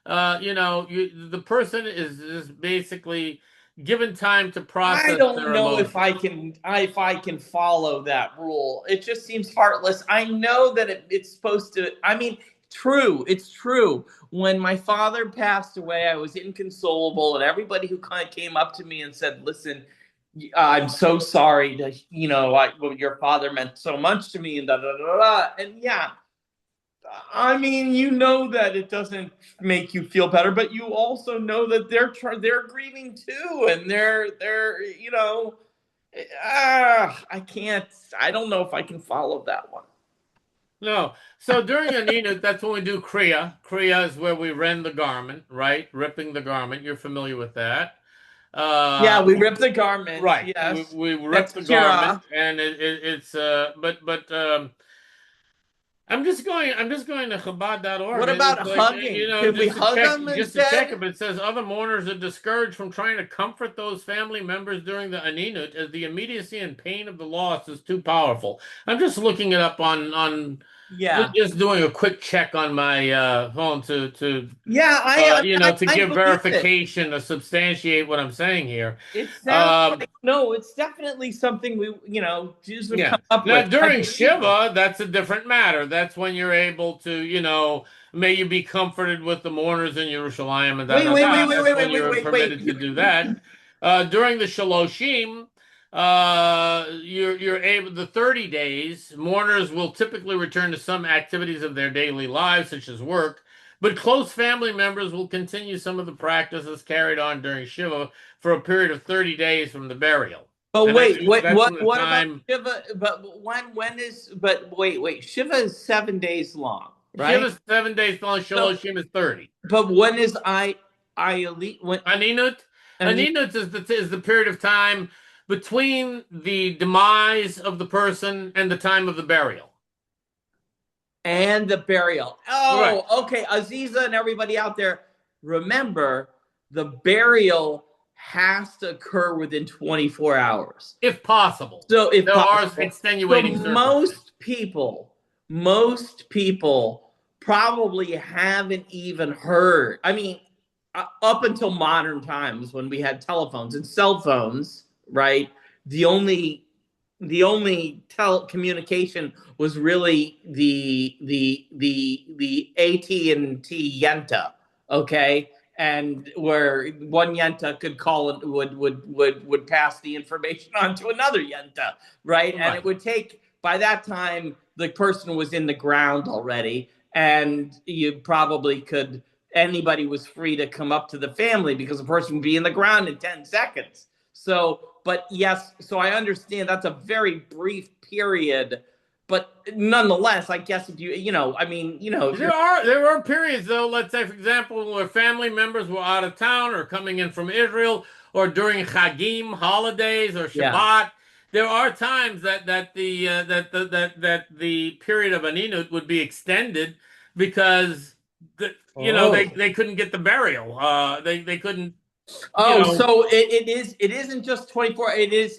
the person is basically given time to I process don't their know emotions. if I can follow that rule. It just seems heartless. I know that it's supposed to. I mean, true. It's true. When my father passed away, I was inconsolable, and everybody who kind of came up to me and said, "Listen, I'm so sorry to well, your father meant so much to me," and da da da da. And yeah, I mean, you know that it doesn't make you feel better, but you also know that they're grieving too, and they're I can't. I don't know if I can follow that one. No. So during Anina, that's when we do Kriya. Kriya is where we rend the garment, right? Ripping the garment. You're familiar with that. Yeah, Uh, we rip the garment. right. We, Yes, we rip that's the garment Kira. and it's but I'm just going to Chabad.org. What It's about like hugging? Could we hug them just to check it, instead? but it says other mourners are discouraged from trying to comfort those family members during the Aninut as the immediacy and pain of the loss is too powerful. I'm just looking it up on Yeah, just doing a quick check on my phone yeah. to I give believe it. verification to substantiate what I'm saying here. It sounds Um, like no. It's definitely something Jews would Yeah. come up Now, with. I during believe it. Shiva, that's a different matter. That's when you're able to, may you be comforted with the mourners in Yerushalayim and da Wait, da wait, wait, da. wait, That's wait, when wait, wait, you're wait, wait. permitted to do that. During the Shaloshim, you're able the 30 days. Mourners will typically return to some activities of their daily lives, such as work. But close family members will continue some of the practices carried on during Shiva for a period of 30 days from the burial. But And wait, that's from the what about time Shiva? But when is? But wait, Shiva is 7 days long, right? Shiva's 7 days long, So, Shaloshim is 30. but when is I elite when Aninut, and Aninut is the period of time between the demise of the person and the time of the burial. the burial? Right. Oh, okay, Aziza and everybody out there, remember the burial has to occur within 24 hours. If possible. So, if There are possible, so extenuating circumstances. most people probably haven't even heard. I mean, up until modern times when we had telephones and cell phones, right? The only telecommunication was really the AT&T Yenta, okay? And where one Yenta could call it would pass the information on to another Yenta, right? And Right. it would take, by that time the person was in the ground already, and you probably could, anybody was free to come up to the family because the person would be in the ground in 10 seconds. So, but yes, so I understand that's a very brief period, but nonetheless, I guess if I mean, if you're, There are periods though, let's say for example, where family members were out of town or coming in from Israel or during Chagim holidays or yeah. Shabbat. There are times that the period of Aninut would be extended because Oh. they couldn't get the burial. They couldn't you Oh, know so it isn't just 24, it is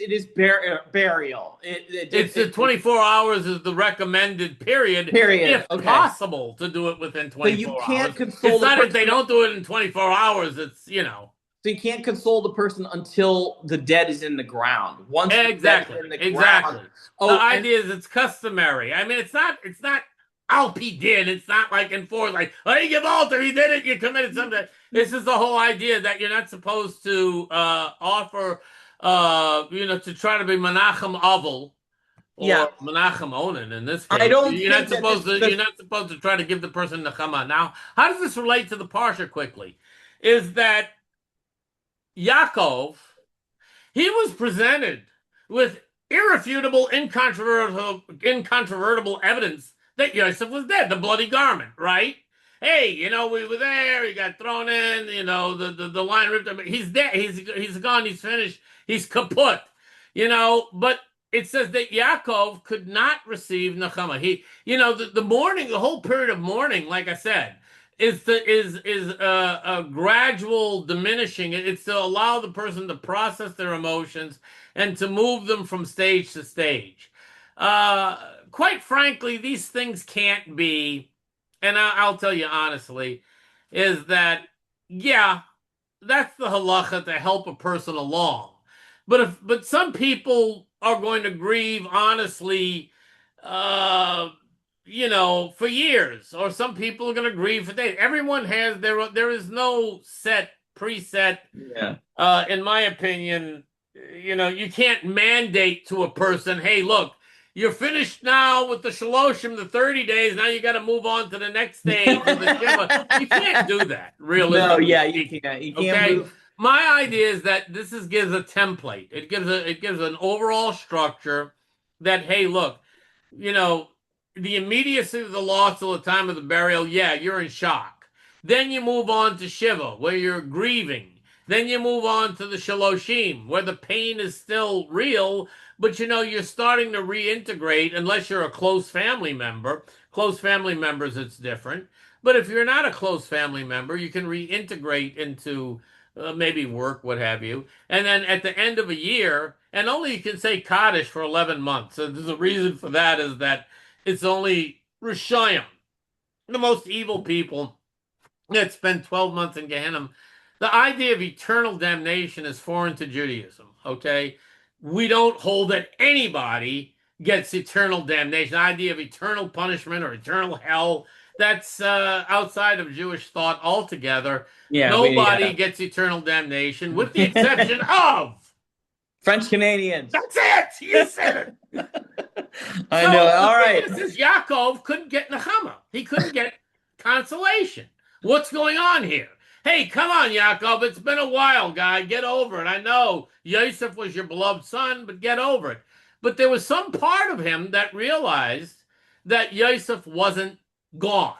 burial. It's the 24 hours is the recommended period, Period. if Okay. possible, to do it within So you 24 can't hours. console It's the not if they person. don't do it in 24 hours, it's. So you can't console the person until the dead is in the ground. Once the dead is Exactly, in the ground. exactly. The Oh, and idea is it's customary. I mean, it's not Alpi did. It's not like enforced, like, oh, you give altar, he did it, you committed something. This is the whole idea that you're not supposed to offer, to try to be Menachem Avil yeah, or Menachem Onan in this I case. don't think that this You're the not supposed to try to give the person nechama. Now, how does this relate to the parsha quickly? Is that Yaakov, he was presented with irrefutable, incontrovertible evidence that Yosef was dead, the bloody garment, right? Hey, we were there, he got thrown in, the line ripped him. He's dead, he's gone, he's finished, he's kaput. But it says that Yaakov could not receive Nechama. The mourning, the whole period of mourning, like I said, is a gradual diminishing. It's to allow the person to process their emotions and to move them from stage to stage. Quite frankly, these things can't be, and I'll tell you honestly, is that yeah, that's the halacha to help a person along. But some people are going to grieve honestly, uh, for years, or some people are going to grieve for days. Everyone has there is no set preset. yeah. In my opinion, you can't mandate to a person, hey, look, you're finished now with the shaloshim, the 30 days. Now you got to move on to the next stage of the shiva. You can't do that, No, realistically yeah, you speaking. can't. You can't Okay, move. my idea is that gives a template. It gives an overall structure that, hey, look, you know, the immediacy of the loss till the time of the burial, yeah, you're in shock. Then you move on to Shiva, where you're grieving. Then you move on to the Shaloshim, where the pain is still real, but you're starting to reintegrate, unless you're a close family member. Close family members, it's different. But if you're not a close family member, you can reintegrate into maybe work, what have you. And then at the end of a year, and only you can say Kaddish for 11 months. So there's a reason for that, is that it's only Rishayim, the most evil people that spend 12 months in Gehenna. The idea of eternal damnation is foreign to Judaism, okay? We don't hold that anybody gets eternal damnation. The idea of eternal punishment or eternal hell, that's outside of Jewish thought altogether. Yeah, Nobody gets eternal damnation, with the exception of French Canadians. that's it. You said it. I know. So the All thing right. is Yaakov couldn't get Nechama. He couldn't get consolation. What's going on here? Hey, come on, Yaakov. It's been a while, guy. Get over it. I know Yosef was your beloved son, but get over it. But there was some part of him that realized that Yosef wasn't gone.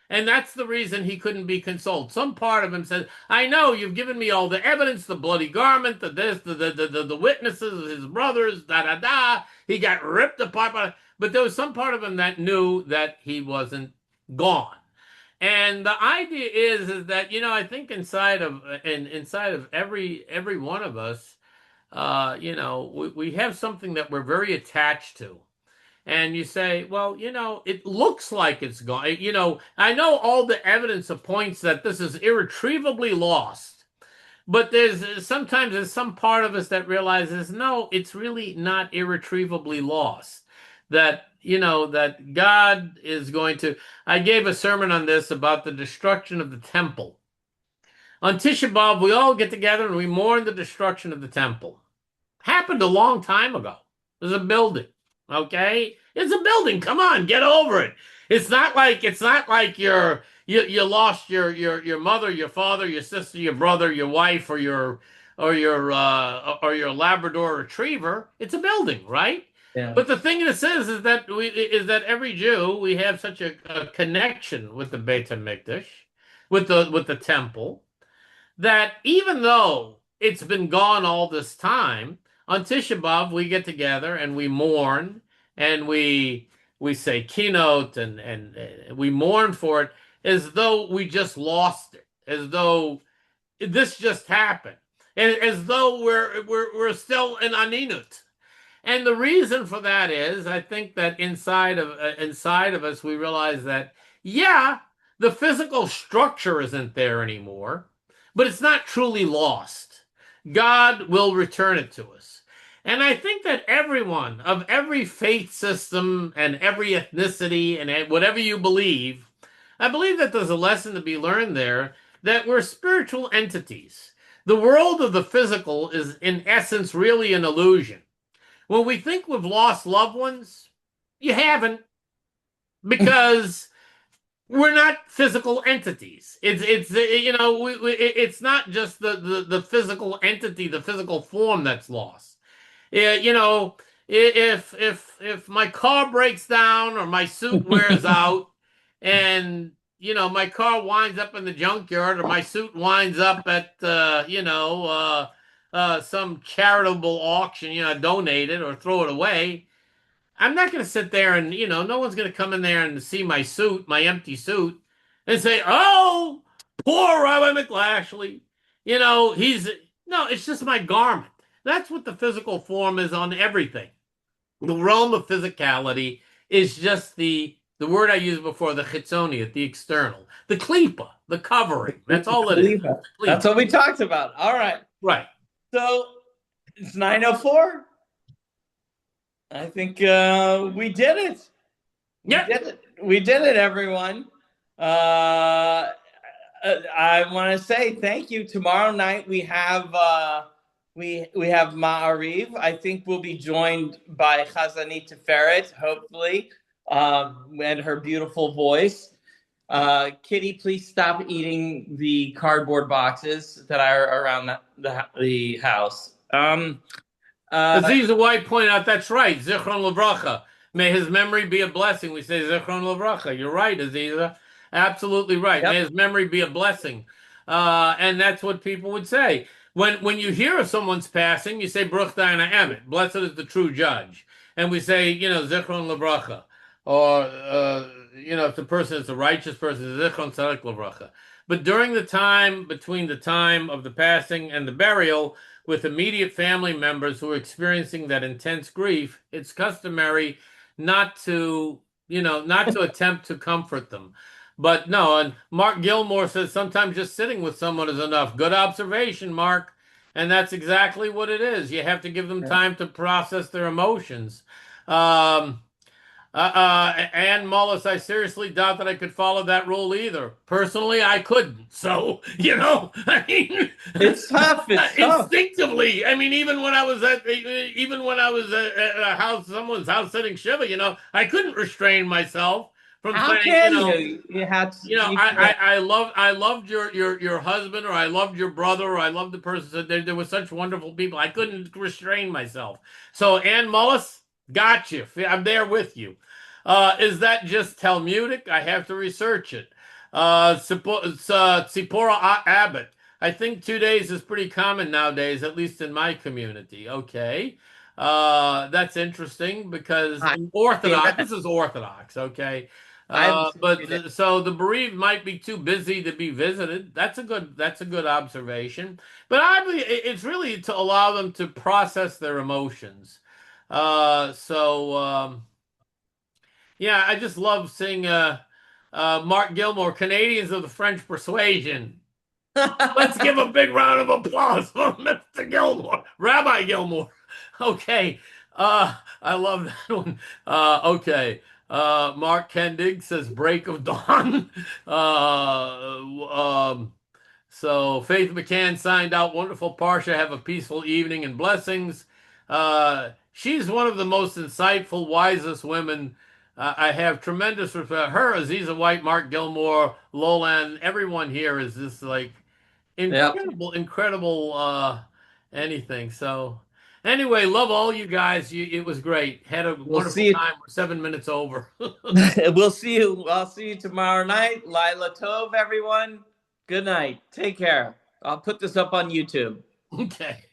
And that's the reason he couldn't be consoled. Some part of him said, I know you've given me all the evidence, the bloody garment, the this, the witnesses, his brothers, da da da. He got ripped apart. But there was some part of him that knew that he wasn't gone. And the idea is that, I think inside of every one of us, we have something that we're very attached to. And you say, well, it looks like it's gone. I know all the evidence points that this is irretrievably lost. But there's some part of us that realizes, no, it's really not irretrievably lost. That God is going to. I gave a sermon on this about the destruction of the temple. On Tisha B'Av, we all get together and we mourn the destruction of the temple. Happened a long time ago. There's a building. Okay? It's a building. Come on, get over it. It's not like you lost your mother, your father, your sister, your brother, your wife, or your Labrador Retriever. It's a building, right? Yeah. But the thing is that every Jew, we have such a connection with the Beit HaMikdash, with the temple, that even though it's been gone all this time, on Tisha B'Av we get together and we mourn and we say keynote and we mourn for it as though we just lost it, as though this just happened, as though we're still in Aninut. And the reason for that is, I think that inside of us, we realize that, yeah, the physical structure isn't there anymore, but it's not truly lost. God will return it to us. And I think that everyone of every faith system and every ethnicity and whatever you believe, I believe that there's a lesson to be learned there that we're spiritual entities. The world of the physical is, in essence, really an illusion. When we think we've lost loved ones, you haven't, because we're not physical entities. It's not just the physical entity, the physical form that's lost. If my car breaks down or my suit wears out, and my car winds up in the junkyard, or my suit winds up at some charitable auction, donate it or throw it away. I'm not going to sit there and, no one's going to come in there and see my suit, my empty suit, and say, oh, poor Rabbi McLashley. No, it's just my garment. That's what the physical form is on everything. The realm of physicality is just the word I used before, the chitzoniot, the external, the klipa, the covering. That's all it is. That's what we talked about. All right. Right. So it's 9:04. I think we did it. Yeah. We did it, everyone. I want to say thank you. Tomorrow night we have Ma'ariv. I think we'll be joined by Chazanit Tiferet, hopefully, and her beautiful voice. Kitty, please stop eating the cardboard boxes that are around the house. Aziza White pointed out, that's right. Zichron Levracha. May his memory be a blessing. We say Zichron Levracha. You're right, Aziza. Absolutely right. Yep. May his memory be a blessing. And that's what people would say. When you hear of someone's passing, you say, Baruch Dayana Emet. Blessed is the true judge. And we say, Zichron Levracha. Or, if the person is a righteous person, Zichron Tzaddik Levracha. But during the time, between the time of the passing and the burial, with immediate family members who are experiencing that intense grief, it's customary not to attempt to comfort them. But no, and Mark Gilmore says sometimes just sitting with someone is enough. Good observation, Mark. And that's exactly what it is. You have to give them time to process their emotions. And Mullis, I seriously doubt that I could follow that rule either. Personally, I couldn't. So, I mean, it's tough. It's tough. Instinctively. I mean, even when I was at a house, someone's house sitting shiva, I couldn't restrain myself. from How saying, can you? You had to, you can't. I loved your husband, or I loved your brother, or I loved the person. So there were such wonderful people. I couldn't restrain myself. So Ann Mullis, got you. I'm there with you. Is that just Talmudic? I have to research it. Tzipora Abbott. I think 2 days is pretty common nowadays, at least in my community. Okay. That's interesting because I in seen Orthodox, that. this is Orthodox, okay? I haven't But seen it. so the bereaved might be too busy to be visited. That's a good observation. But I believe it's really to allow them to process their emotions. Yeah, I just love seeing Mark Gilmore, Canadians of the French Persuasion. Let's give a big round of applause for Mr. Gilmore, Rabbi Gilmore. Okay, I love that one. Okay, Mark Kendig says "Break of Dawn." So Faith McCann signed out. Wonderful Parsha. Have a peaceful evening and blessings. She's one of the most insightful, wisest women. I have tremendous respect. Her, Aziza White, Mark Gilmore, Lolan, everyone here is just like Yep. incredible anything. So anyway, love all you guys. It was great. Had a We'll wonderful see you. time. We're 7 minutes over. We'll see you. I'll see you tomorrow night. Lila Tov, everyone. Good night. Take care. I'll put this up on YouTube. Okay.